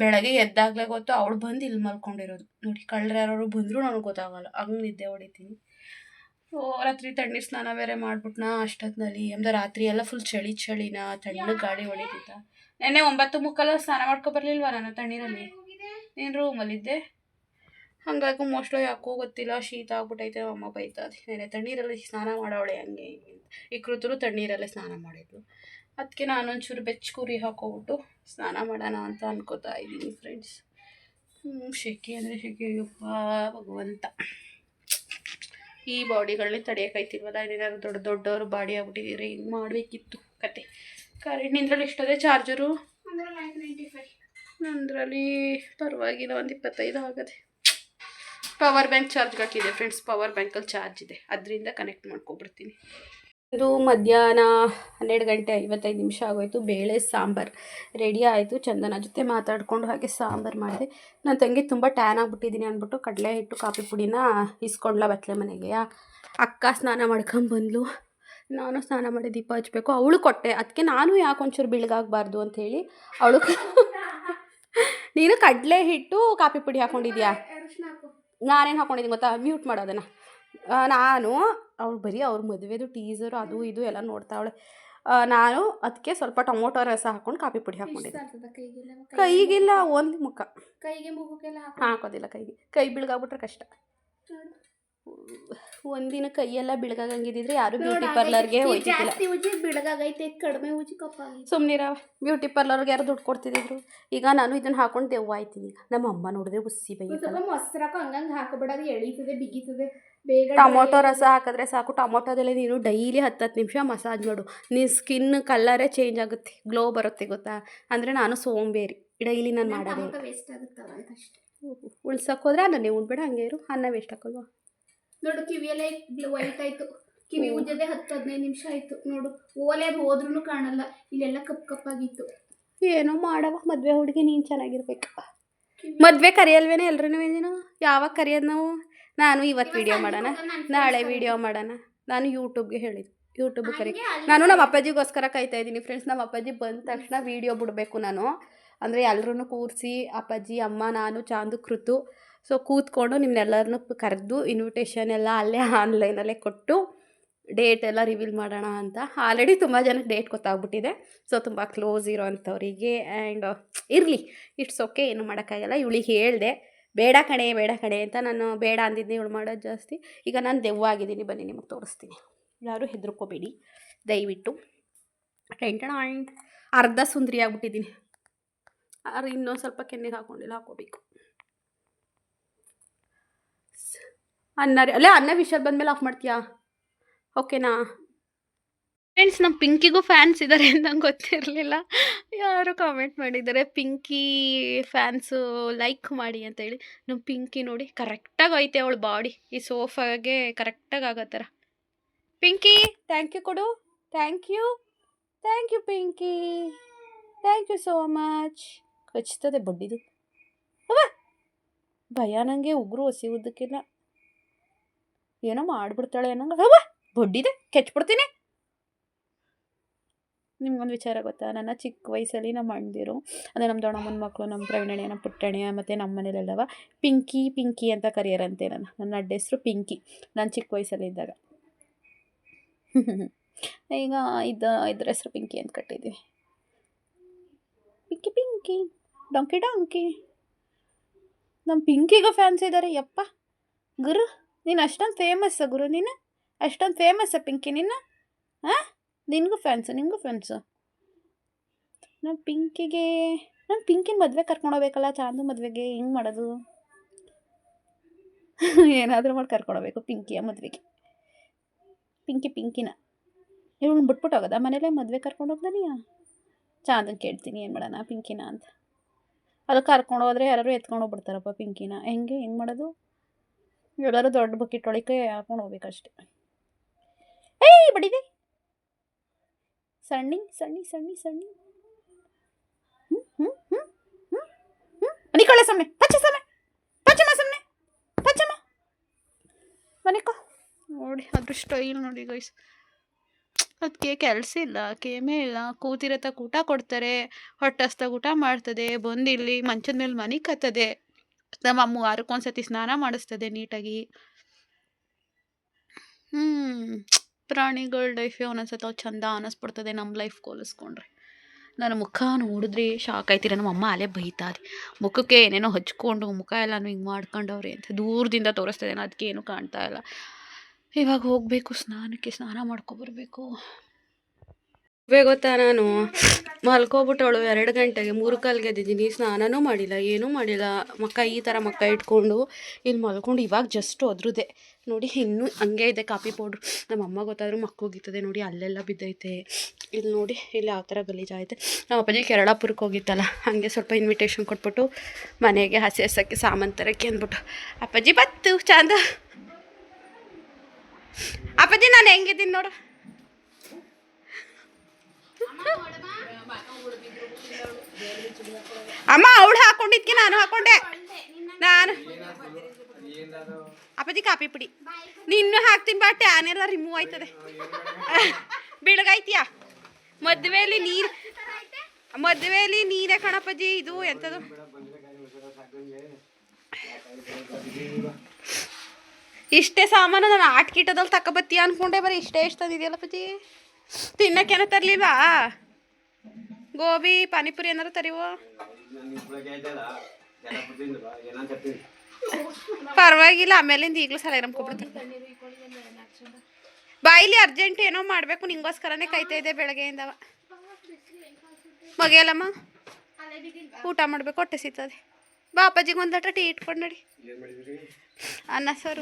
ಬೆಳಗ್ಗೆ ಎದ್ದಾಗಲೇ ಗೊತ್ತು ಅವಳು ಬಂದು ಇಲ್ಲಿ ಮಲ್ಕೊಂಡಿರೋದು. ನೋಡಿ, ಕಳ್ಳರು ಯಾರು ಬಂದರೂ ನನಗೆ ಗೊತ್ತಾಗಲ್ಲ, ಹಂಗೆ ನಿದ್ದೆ ಹೊಡಿತೀನಿ. ರಾತ್ರಿ ತಣ್ಣೀರು ಸ್ನಾನ ಬೇರೆ ಮಾಡ್ಬಿಟ್ನಾ ಅಷ್ಟೊತ್ತಿನಲ್ಲಿ. ಅಂದರೆ ರಾತ್ರಿ ಎಲ್ಲ ಫುಲ್ ಚಳಿನ ತಣ್ಣಗೆ ಗಾಳಿ ಹೊಡಿತಿತ್ತ. ನೆನ್ನೆ 9:30 ಸ್ನಾನ ಮಾಡ್ಕೊಬರ್ಲಿಲ್ವ ನಾನು ತಣ್ಣೀರಲ್ಲಿ? ನೀನು ರೂಮಲ್ಲಿದ್ದೆ. ಹಾಗಾಗಿ ಮೋಸ್ಟ್ಲಿ ಯಾಕೋ ಗೊತ್ತಿಲ್ಲ, ಶೀತ ಆಗ್ಬಿಟ್ಟೈತೆ. ಅಮ್ಮ ಬೈತದೆ, ನೆನ್ನೆ ತಣ್ಣೀರಲ್ಲಿ ಸ್ನಾನ ಮಾಡೋವಳೆ ಹಂಗೆ ಹಿಂಗೆ ಅಂತ. ಈ ಕೃತರು ತಣ್ಣೀರಲ್ಲೇ ಸ್ನಾನ ಮಾಡಿದ್ಲು. ಅದಕ್ಕೆ ನಾನೊಂಚೂರು ಬೆಚ್ಚಕೂರಿ ಹಾಕೋಬಿಟ್ಟು ಸ್ನಾನ ಮಾಡೋಣ ಅಂತ ಅನ್ಕೋತಾ ಇದ್ದೀನಿ ಫ್ರೆಂಡ್ಸ್. ಶೆಕೆ ಅಂದರೆ ಶೆಕೆ, ಯಪ್ಪ ಭಗವಂತ. ಈ ಬಾಡಿಗಳನ್ನೇ ತಡೆಯೋಕ್ಕಾಯ್ತಿಲ್ವಲ್ಲ. ಏನಾದ್ರು ದೊಡ್ಡವರು ಬಾಡಿ ಆಗ್ಬಿಟ್ಟಿದ್ದೀರಿ, ಹಿಂಗೆ ಮಾಡಬೇಕಿತ್ತು ಕತೆ. Current ನಿಂದ್ರಲ್ಲಿ ಎಷ್ಟದೆ charger? ನಂದರಲ್ಲಿ ಪರವಾಗಿಲ್ಲ, ಒಂದು 25 ಆಗದೆ. ಪವರ್ ಬ್ಯಾಂಕ್ ಚಾರ್ಜ್ಗೆ ಹಾಕಿದೆ ಫ್ರೆಂಡ್ಸ್. ಪವರ್ ಬ್ಯಾಂಕಲ್ಲಿ ಚಾರ್ಜ್ ಇದೆ, ಅದರಿಂದ ಕನೆಕ್ಟ್ ಮಾಡ್ಕೊಬಿಡ್ತೀನಿ. ಇದು ಮಧ್ಯಾಹ್ನ 12:55 ಆಗೋಯ್ತು. ಬೇಳೆ ಸಾಂಬಾರು ರೆಡಿ ಆಯಿತು. ಚಂದನ ಜೊತೆ ಮಾತಾಡಿಕೊಂಡು ಹಾಗೆ ಸಾಂಬಾರು ಮಾಡಿದೆ. ನನ್ನ ತಂಗಿ ತುಂಬ ಟ್ಯಾನ್ ಆಗಿಬಿಟ್ಟಿದ್ದೀನಿ ಅಂದ್ಬಿಟ್ಟು ಕಡಲೆ ಹಿಟ್ಟು ಕಾಫಿ ಪುಡಿನ ಇಸ್ಕೊಂಡ್ಲ ಬತ್ತಲೆ ಮನೆಗೆ. ಅಕ್ಕ ಸ್ನಾನ ಮಾಡ್ಕೊಂಬಂದ್ಲು, ನಾನು ಸ್ನಾನ ಮಾಡಿ ದೀಪ ಹಚ್ಬೇಕು. ಅವಳು ಕೊಟ್ಟೆ, ಅದಕ್ಕೆ ನಾನು ಯಾಕೆ ಒಂಚೂರು ಬೆಳಗಾಗಬಾರ್ದು ಅಂಥೇಳಿ ಅವಳು. ನೀನು ಕಡಲೆ ಹಿಟ್ಟು ಕಾಫಿ ಪುಡಿ ಹಾಕ್ಕೊಂಡಿದ್ಯಾ? ನಾನೇನು ಹಾಕ್ಕೊಂಡಿದ್ದೀನಿ ಗೊತ್ತಾ? ಮ್ಯೂಟ್ ಮಾಡೋದನ್ನು ನಾನು. ಅವಳು ಬರೀ ಅವ್ರ ಮದುವೆದು ಟೀಸರು ಅದು ಇದು ಎಲ್ಲ ನೋಡ್ತಾವಳೆ. ನಾನು ಅದಕ್ಕೆ ಸ್ವಲ್ಪ ಟೊಮೊಟೊ ರಸ ಹಾಕ್ಕೊಂಡು ಕಾಫಿ ಪುಡಿ ಹಾಕ್ಕೊಂಡಿದ್ದೆ. ಕೈಗೆಲ್ಲ ಓನ್ಲಿ ಮುಖ, ಕೈಗೆ ಮುಖಕ್ಕೆಲ್ಲ ಹಾಕೋದಿಲ್ಲ. ಕೈ ಬೆಳಗಾಗ್ಬಿಟ್ರೆ ಕಷ್ಟ. ಒಂದಿನ ಕೈಯೆಲ್ಲ ಬೆಳಗಾಗಂಗಿದ್ರೆ ಯಾರು ಬ್ಯೂಟಿ ಪಾರ್ಲರ್ಗೆ ಹೋಯ್ತಿಲ್ಲ. ಸುಮ್ಮನಿರ, ಬ್ಯೂಟಿ ಪಾರ್ಲರ್ಗೆ ಯಾರು ದುಡ್ಡು ಕೊಡ್ತಿದ್ರು. ಈಗ ನಾನು ಇದನ್ನು ಹಾಕೊಂಡು ದೆವ್ವ ಆಯ್ತೀನಿ. ಈಗ ನಮ್ಮ ಅಮ್ಮ ನೋಡಿದ್ರೆ ಉಸಿ ಬೈಯಲ್ಲ. ಮೊಸರಕ್ಕೆ ಹಂಗಂಗೆ ಹಾಕಬೇಡದು, ಎಳೀತದೆ, ಬಿಗಿತದೆ. ಬೇಗ ಟೊಮೊಟೊ ರಸ ಹಾಕಿದ್ರೆ ಸಾಕು. ಟೊಮೊಟೊದಲ್ಲೇ ನೀನು ಡೈಲಿ 10 ನಿಮಿಷ ಮಸಾಜ್ ಮಾಡು, ನಿನ್ನ ಸ್ಕಿನ್ ಕಲ್ಲರೇ ಚೇಂಜ್ ಆಗುತ್ತೆ, ಗ್ಲೋ ಬರುತ್ತೆ ಗೊತ್ತಾ. ಅಂದರೆ ನಾನು ಸೋಂಬೇರಿ, ಡೈಲಿ ನಾನು ಮಾಡೋದೇ. ವೇಸ್ಟ್ ಆಗುತ್ತಲ್ಲ ಅಂತ ಅಷ್ಟೇ. ಉಳ್ಸೋಕೋದ್ರೆ ಅನ್ನನೇ ಉಣ್ಬೇಡ, ಹಂಗೆ ಇರು. ಅನ್ನ ವೇಸ್ಟ್ ಹಾಕಲ್ವಾ? ನೋಡು, ಕಿವಿಯಲ್ಲೇ ವೈಟ್ ಆಯಿತು. ಕಿವಿ ಉಜ್ಜದೆ 10-15 ನಿಮಿಷ ಆಯಿತು. ನೋಡು, ಓಲೆ ಅದು ಹೋದ್ರೂ ಕಾಣಲ್ಲ, ಇಲ್ಲೆಲ್ಲ ಕಪ್ಪಾಗಿತ್ತು. ಏನೋ ಮಾಡವ, ಮದುವೆ ಹುಡುಗಿ ನೀನು ಚೆನ್ನಾಗಿರ್ಬೇಕು. ಮದುವೆ ಕರೆಯಲ್ವೇನೆ ಎಲ್ರೂ? ನೀನು ಯಾವಾಗ ಕರೆಯೋದು ನಾವು? ನಾನು ಇವತ್ತು ವೀಡಿಯೋ ಮಾಡೋಣ, ನಾಳೆ ವೀಡಿಯೋ ಮಾಡೋಣ. ನಾನು ಯೂಟ್ಯೂಬ್ಗೆ ಹೇಳಿದ್ದು, ಯೂಟ್ಯೂಬ್ ಕರಿ. ನಾನು ನಮ್ಮ ಅಪ್ಪಾಜಿಗೋಸ್ಕರ ಕಾಯ್ತಾ ಇದ್ದೀನಿ ಫ್ರೆಂಡ್ಸ್. ನಮ್ಮ ಅಪ್ಪಾಜಿ ಬಂದ ತಕ್ಷಣ ವೀಡಿಯೋ ಬಿಡಬೇಕು ನಾನು. ಅಂದರೆ ಎಲ್ಲರೂ ಕೂರಿಸಿ, ಅಪ್ಪಾಜಿ, ಅಮ್ಮ, ನಾನು, ಚಾಂದು, ಕೃತು, ಸೊ ಕೂತ್ಕೊಂಡು ನಿಮ್ಮನ್ನೆಲ್ಲರನ್ನೂ ಕರೆದು ಇನ್ವಿಟೇಷನ್ ಎಲ್ಲ ಅಲ್ಲೇ ಆನ್ಲೈನಲ್ಲೇ ಕೊಟ್ಟು ಡೇಟ್ ಎಲ್ಲ ರಿವೀಲ್ ಮಾಡೋಣ ಅಂತ. ಆಲ್ರೆಡಿ ತುಂಬ ಜನಕ್ಕೆ ಡೇಟ್ ಗೊತ್ತಾಗ್ಬಿಟ್ಟಿದೆ. ಸೊ ತುಂಬ ಕ್ಲೋಸ್ ಇರೋ ಅಂಥವ್ರಿಗೆ. ಆ್ಯಂಡ್ ಇರಲಿ, ಇಟ್ಸ್ ಓಕೆ, ಏನು ಮಾಡೋಕ್ಕಾಗಲ್ಲ. ಇವಳಿಗೆ ಹೇಳಿದೆ ಬೇಡ ಕಣೆ ಅಂತ. ನಾನು ಬೇಡ ಅಂದಿದ್ದೆ, ಇವಳು ಮಾಡೋದು ಜಾಸ್ತಿ. ಈಗ ನಾನು ದೆವ್ವ ಆಗಿದ್ದೀನಿ, ಬನ್ನಿ ನಿಮಗೆ ತೋರಿಸ್ತೀನಿ. ಯಾರೂ ಹೆದರ್ಕೋಬೇಡಿ ದಯವಿಟ್ಟು. ಅರ್ಧ ಸುಂದರಿ ಆಗ್ಬಿಟ್ಟಿದ್ದೀನಿ. ಇನ್ನೊಂದು ಸ್ವಲ್ಪ ಕೆನ್ನೆಗೆ ಹಾಕ್ಕೊಂಡಿಲ್ಲ, ಹಾಕೋಬೇಕು. ಅನ್ನ ವಿಷಲ್ ಬಂದಮೇಲೆ ಆಫ್ ಮಾಡ್ತೀಯಾ? ಓಕೆನಾ ಫ್ರೆಂಡ್ಸ್? ನಮ್ಮ ಪಿಂಕಿಗೂ ಫ್ಯಾನ್ಸ್ ಇದ್ದಾರೆ ಅಂತ ನಂಗೆ ಗೊತ್ತಿರಲಿಲ್ಲ. ಯಾರು ಕಾಮೆಂಟ್ ಮಾಡಿದ್ದಾರೆ, ಪಿಂಕಿ ಫ್ಯಾನ್ಸು ಲೈಕ್ ಮಾಡಿ ಅಂತೇಳಿ. ನಮ್ಮ ಪಿಂಕಿ ನೋಡಿ ಕರೆಕ್ಟಾಗಿ ಐತೆ ಅವಳು ಬಾಡಿ, ಈ ಸೋಫಾಗೆ ಕರೆಕ್ಟಾಗಿ ಆಗೋ ಥರ. ಪಿಂಕಿ ಥ್ಯಾಂಕ್ ಯು ಕೊಡು. Thank you Pinky, thank you so much. ಕಚ್ತದೆ ಬಡ್ಡಿದು. ಅವ ಭಯ ನನಗೆ, ಉಗುರು ಹಸಿ ಉದ್ದಕ್ಕಿಲ್ಲ, ಏನೋ ಮಾಡಿಬಿಡ್ತಾಳೆ ಅನ್ನಂಗೆ. ಅವ ಬಡ್ಡಿದೆ, ಕೆಚ್ಬಿಡ್ತೀನಿ. ನಿಮ್ಗೊಂದು ವಿಚಾರ ಗೊತ್ತಾ? ನನ್ನ ಚಿಕ್ಕ ವಯಸ್ಸಲ್ಲಿ ನಮ್ಮ ಅಣ್ಣದಿರು, ಅಂದರೆ ನಮ್ಮ ದೊಡ್ಡಮ್ಮನ ಮಕ್ಕಳು, ನಮ್ಮ ಪ್ರವೀಣಣ್ಣ, ನಮ್ಮ ಪುಟ್ಟಣ್ಣ ಮತ್ತು ನಮ್ಮ ಮನೇಲೆಲ್ಲವ ಪಿಂಕಿ ಅಂತ ಕರೆಯರಂತೆ. ನನ್ನ ಅಡ್ಡ ಹೆಸರು ಪಿಂಕಿ, ನಾನು ಚಿಕ್ಕ ವಯಸ್ಸಲ್ಲಿದ್ದಾಗ. ಈಗ ಇದ್ರ ಹೆಸರು ಪಿಂಕಿ ಅಂತ ಕಟ್ಟಿದ್ದೀವಿ. ಪಿಂಕಿ ಡಾಂಕಿ. ನಮ್ಮ ಪಿಂಕಿಗೂ ಫ್ಯಾನ್ಸ್ ಇದ್ದಾರೆ. ಯಪ್ಪ ಗುರು, ನೀನು ಅಷ್ಟೊಂದು ಫೇಮಸ್ಸ ಗುರು, ನೀನು ಅಷ್ಟೊಂದು ಫೇಮಸ್ಸ ಪಿಂಕಿ ನೀನು? ಹಾಂ, ನಿನಗೂ ಫ್ಯಾನ್ಸು. ನಮ್ಮ ಪಿಂಕಿಗೆ ನಾನು ಪಿಂಕಿನ ಮದುವೆ ಕರ್ಕೊಂಡು ಹೋಗ್ಬೇಕಲ್ಲ, ಚಾಂದು ಮದುವೆಗೆ ಹೆಂಗೆ ಮಾಡೋದು? ಏನಾದರೂ ಮಾಡಿ ಕರ್ಕೊಂಡು ಹೋಗ್ಬೇಕು ಪಿಂಕಿಯ ಮದುವೆಗೆ. ಪಿಂಕಿನ ಇವಳು ಬಿಟ್ಬಿಟ್ಟು ಹೋಗೋದ ಮನೇಲೆ ಮದುವೆ ಕರ್ಕೊಂಡು ಹೋಗ್ದಾನಿಯಾ? ಚಾಂದನ್ ಕೇಳ್ತೀನಿ ಏನು ಮಾಡೋಣ ಪಿಂಕಿನ ಅಂತ. ಅಲ್ಲಿ ಕರ್ಕೊಂಡು ಹೋದ್ರೆ ಯಾರು ಎತ್ಕೊಂಡು ಹೋಗ್ಬಿಡ್ತಾರಪ್ಪ ಪಿಂಕಿನ. ಹೆಂಗೆ ಮಾಡೋದು? ಎಲ್ಲರೂ ದೊಡ್ಡ ಬಕೆಟ್ ಒಳಗೆ ಹಾಕೊಂಡು ಹೋಗ್ಬೇಕಷ್ಟೆ. ಏಯ್ ಬಡಿದೆ ಸಣ್ಣಿ ಮನಿಕೊಳ್ಳೆ ಸುಮ್ಮನೆ ಪಚ್ಚಮ್ಮ ಮನಿಕೋ. ನೋಡಿ ಅದ್ರ ಸ್ಟೈಲ್ ನೋಡಿ ಗೈಸ್. ಅದಕ್ಕೆ ಕೆಲಸ ಇಲ್ಲ, ಕೇಮೇ ಇಲ್ಲ, ಕೂತಿರತ್ತ ಊಟ ಕೊಡ್ತಾರೆ, ಹೊಟ್ಟೆಸ್ದಾಗ ಊಟ ಮಾಡ್ತದೆ, ಬಂದು ಇಲ್ಲಿ ಮಂಚದ ಮೇಲೆ ಮನೆ ಕತ್ತದೆ, ನಮ್ಮ ಅಮ್ಮ ವಾರಕ್ಕೊಂದ್ಸತಿ ಸ್ನಾನ ಮಾಡಿಸ್ತದೆ ನೀಟಾಗಿ. ಪ್ರಾಣಿಗಳ ಲೈಫೇ ಒಂದೊಂದ್ಸತಿ ಚಂದ ಅನ್ನಿಸ್ಬಿಡ್ತದೆ ನಮ್ಮ ಲೈಫ್ ಹೋಲಿಸ್ಕೊಂಡ್ರೆ. ನನ್ನ ಮುಖ ನೋಡಿದ್ರೆ ಶಾಕ್ ಆಯ್ತೀರ. ನಮ್ಮ ಅಮ್ಮ ಅಲ್ಲೇ ಬೈತಾರೆ, ಮುಖಕ್ಕೆ ಏನೇನೋ ಹಚ್ಕೊಂಡು ಮುಖ ಎಲ್ಲನೂ ಹಿಂಗೆ ಮಾಡ್ಕೊಂಡವ್ರೆ ಅಂತ ದೂರದಿಂದ ತೋರಿಸ್ತದೆ, ಅದಕ್ಕೆ ಏನೂ ಕಾಣ್ತಾ ಇಲ್ಲ. ಇವಾಗ ಹೋಗಬೇಕು ಸ್ನಾನಕ್ಕೆ, ಸ್ನಾನ ಮಾಡ್ಕೊಬರ್ಬೇಕು. ಗೊತ್ತಾ, ನಾನು ಮಲ್ಕೊಬಿಟ್ಟವಳು 2 ಗಂಟೆಗೆ 3 ಕಾಲಿಗೆ ಎದ್ದಿದ್ದೀನಿ, ಸ್ನಾನನೂ ಮಾಡಿಲ್ಲ, ಏನೂ ಮಾಡಿಲ್ಲ. ಈ ಥರ ಮಕ್ಕ ಇಟ್ಕೊಂಡು ಇಲ್ಲಿ ಮಲ್ಕೊಂಡು ಇವಾಗ ಜಸ್ಟ್ ಒದ್ರುದೆ ನೋಡಿ. ಇನ್ನೂ ಹಂಗೆ ಇದೆ ಕಾಫಿ ಪೌಡ್ರು. ನಮ್ಮ ಅಮ್ಮ ಗೊತ್ತಾದ್ರೂ ಮಕ್ಕೋಗಿತ್ತದೆ ನೋಡಿ, ಅಲ್ಲೆಲ್ಲ ಬಿದ್ದೈತೆ. ಇಲ್ಲಿ ನೋಡಿ, ಇಲ್ಲಿ ಯಾವ ಥರ ಗಲೀಜಾಯ್ತೆ. ನಮ್ಮ ಅಪ್ಪಾಜಿ ಕೇರಳಾಪುರಕ್ಕೆ ಹೋಗಿತ್ತಲ್ಲ, ಹಾಗೆ ಸ್ವಲ್ಪ ಇನ್ವಿಟೇಷನ್ ಕೊಟ್ಬಿಟ್ಟು ಮನೆಗೆ ಹಸಿ ಹಸಕ್ಕೆ ಸಾಮಾನು ತರಕ್ಕೆ ಅಂದ್ಬಿಟ್ಟು ಅಪ್ಪಾಜಿ ಬತ್ತು ಚಂದ. ಅಪ್ಪಾಜಿ ನಾನು ಹೆಂಗಿದ್ದೀನಿ ನೋಡು. ಅಮ್ಮ ಅವಳು ಹಾಕೊಂಡಿದ್ಕೆ ನಾನು ಹಾಕೊಂಡೆ. ಅಪ್ಪಾಜಿ ಕಾಪಿ ಪುಡಿ ನಿನ್ನೂ ಹಾಕ್ತೀನಿ ಬಾ, ಟ್ಯಾನ್ ಎಲ್ಲ ರಿಮೂವ್ ಆಯ್ತದೆ. ಬೆಳಗಾಯ್ತೀಯಾ? ಮದುವೆಯಲ್ಲಿ ನೀರೇ ಕಣಪ್ಪಾಜಿ. ಇದು ಎಂಥದ್ದು ಇಷ್ಟೇ ಸಾಮಾನು ನಾನು ಆಟ್ಕಿಟ್ಟದಲ್ಲಿ ತಗೊಬತ್ತೀಯ ಅನ್ಕೊಂಡೆ, ಬರೀ ಇಷ್ಟೇ ತಂದಿದೆಯಲ್ಲ ಪಜ್ಜಿ. ತಿನ್ನಕ್ಕೇನೋ ತರಲಿಲ್ವಾ? ಗೋಬಿ ಪಾನಿಪುರಿ ಏನಾರು ತರಿವೋ? ಪರವಾಗಿಲ್ಲ, ಆಮೇಲಿಂದ ಈಗಲೂ ಸಲ ಇರಂಬ್ಕೊಬಿಡ್ತಾರೆ. ಬಾಯಿಲಿ ಅರ್ಜೆಂಟ್ ಏನೋ ಮಾಡಬೇಕು, ನಿಂಗೋಸ್ಕರನೇ ಕಾಯ್ತಾ ಇದೆ ಬೆಳಗ್ಗೆಯಿಂದವ. ಮಗೆಯಲ್ಲಮ್ಮ ಊಟ ಮಾಡಬೇಕು, ಹೊಟ್ಟೆ ಸಿಗ್ತದೆ. ಬಾ ಅಪ್ಪಾಜಿಗೆ ಒಂದು ಲಟ್ರ ಟೀ ಇಟ್ಕೊಂಡು ನಡಿ. ಅನ್ನ ಸಾರು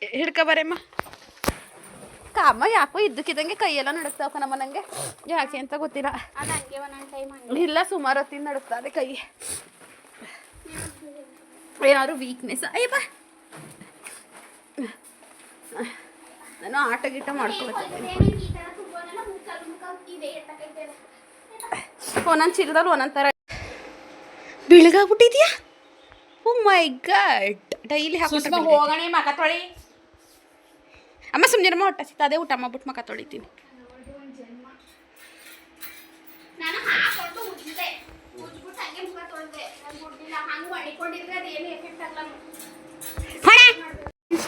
ಹಿಡ್ಕೊಬರಮ್ಮ. ಕಾಮ ಯಾಕೋ ಇದ್ದಕ್ಕಿದ್ದಂಗೆ ಕೈಯೆಲ್ಲ ನಡುಕ್ತಾವ ನಮ್ಮ ನನಗೆ, ಯಾಕೆ ಅಂತ ಗೊತ್ತಿಲ್ಲ. ಇಲ್ಲ ಸುಮಾರು ಹೊತ್ತಿಂದ ನಡುಕ್ತಾ ಇದೆ ಕೈ. ಏನಾದ್ರು ವೀಕ್ನೆಸ್. ಅಯ್ಯಪ್ಪ ನಾನು ಆಟ ಗೀಟ ಮಾಡ್ಕೊಳ್ತೀನಿ. ಒಂದೊಂದು ಚೀಲದಲ್ಲಿ ಒಂದೊಂದು ಥರ ಬೆಳಗಾಗ್ಬಿಟ್ಟಿದ್ಯಾ. ಓ ಮೈ ಗಾಡ್, ಡೈಲಿ ಹಾಕೊಂಡು ಹೋಗೋಣ ಮಕ ತೊಳಿ. ಅಮ್ಮ ಸುಮ್ಮನಿರಮ್ಮ, ಹೊಟ್ಟೆ ಸಿಗ್ತಾ ಅದೇ ಊಟ ಮಾಡ್ಬಿಟ್ಟು ಮಕ ತೊಳಿತೀನಿ.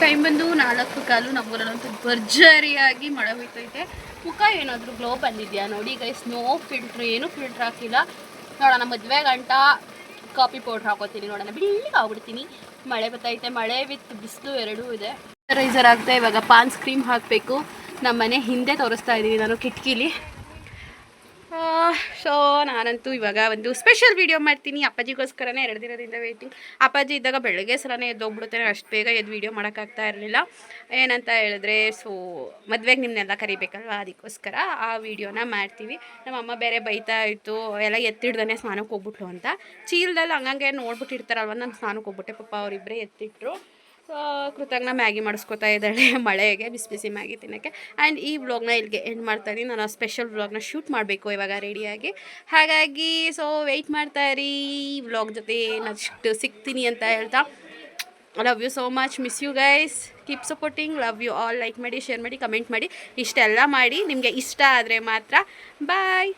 ಟೈಮ್ ಬಂದು 4:15. ನಮ್ಮೂರಲ್ಲಂತೂ ಭರ್ಜರಿಯಾಗಿ ಮಳೆ ಹೋಯ್ತೈತೆ. ಮುಖ ಏನಾದರೂ ಗ್ಲೋ ಬಂದಿದೆಯಾ ನೋಡಿ ಗೈಸ್. ನೋ ಫಿಲ್ಟ್ರ್, ಏನೂ ಫಿಲ್ಟ್ರ್ ಹಾಕಿಲ್ಲ. ನೋಡೋಣ ಮದುವೆ ಗಂಟ ಕಾಫಿ ಪೌಡ್ರ್ ಹಾಕೋತೀನಿ, ನೋಡೋಣ ಬಿಳಿಗೆ ಆಗ್ಬಿಡ್ತೀನಿ. ಮಳೆ ಬರ್ತೈತೆ, ಮಳೆ ವಿತ್ ಬಿಸಿಲು ಎರಡೂ ಇದೆ. ಮಾಯ್ಚರೈಸರ್ ಆಗುತ್ತೆ. ಇವಾಗ ಪಾನ್ಸ್ ಕ್ರೀಮ್ ಹಾಕಬೇಕು. ನಮ್ಮ ಮನೆ ಹಿಂದೆ ತೋರಿಸ್ತಾ ಇದ್ದೀನಿ ನಾನು ಕಿಟಕಿಲಿ. ಸೊ ನಾನಂತೂ ಇವಾಗ ಒಂದು ಸ್ಪೆಷಲ್ ವೀಡಿಯೋ ಮಾಡ್ತೀನಿ. ಅಪ್ಪಾಜಿಗೋಸ್ಕರನೇ 2 ದಿನದಿಂದ ವೇಟಿಂಗ್. ಅಪ್ಪಾಜಿ ಇದ್ದಾಗ ಬೆಳಗ್ಗೆ ಸಲನೇ ಎದ್ದೋಗ್ಬಿಡುತ್ತೇನೆ, ಅಷ್ಟು ಬೇಗ ಎದ್ದು ವೀಡಿಯೋ ಮಾಡೋಕ್ಕಾಗ್ತಾ ಇರಲಿಲ್ಲ. ಏನಂತ ಹೇಳಿದ್ರೆ, ಸೊ ಮದುವೆಗೆ ನಿಮ್ಮನ್ನೆಲ್ಲ ಕರಿಬೇಕಲ್ವ, ಅದಕ್ಕೋಸ್ಕರ ಆ ವಿಡಿಯೋನ ಮಾಡ್ತೀವಿ. ನಮ್ಮ ಅಮ್ಮ ಬೇರೆ ಬೈತಾ ಇತ್ತು, ಎಲ್ಲ ಎತ್ತಿಡ್ದೇ ಸ್ನಾನಕ್ಕೆ ಹೋಗ್ಬಿಟ್ಲು ಅಂತ. ಚೀಲದಲ್ಲಿ ಹಂಗಂಗೆ ನೋಡ್ಬಿಟ್ಟಿರ್ತಾರಲ್ವ, ನಾನು ಸ್ನಾನಕ್ಕೆ ಹೋಗ್ಬಿಟ್ಟೆ. ಪಾಪ ಅವರಿಬ್ಬರೇ ಎತ್ತಿಟ್ರು. ಸೊ ಕೃತಜ್ಞ ಮ್ಯಾಗಿ ಮಾಡಿಸ್ಕೊತಾ ಇದ್ದಾಳೆ ಮಳೆಗೆ, ಬಿಸಿ ಬಿಸಿ ಮ್ಯಾಗಿ ತಿನ್ನೋಕ್ಕೆ. ಆ್ಯಂಡ್ ಈ ವ್ಲಾಗ್ನ ಇಲ್ಲಿಗೆ ಎಂಡ್ ಮಾಡ್ತಾಯಿದ್ದೀನಿ. ನಾನು ಸ್ಪೆಷಲ್ ವ್ಲಾಗ್ನ ಶೂಟ್ ಮಾಡಬೇಕು ಇವಾಗ ರೆಡಿಯಾಗಿ. ಹಾಗಾಗಿ ಸೊ ವೆಯ್ಟ್ ಮಾಡ್ತಾಯಿರಿ, ಈ ವ್ಲಾಗ್ ಜೊತೆ ನೆಕ್ಸ್ಟ್ ಸಿಗ್ತೀನಿ ಅಂತ ಹೇಳ್ತಾ, love you so much, miss you guys, keep supporting, love you all. Like ಮಾಡಿ, ಶೇರ್ ಮಾಡಿ, ಕಮೆಂಟ್ ಮಾಡಿ, ಇಷ್ಟೆಲ್ಲ ಮಾಡಿ. ನಿಮಗೆ ಇಷ್ಟ ಆದರೆ ಮಾತ್ರ ಬಾಯ್.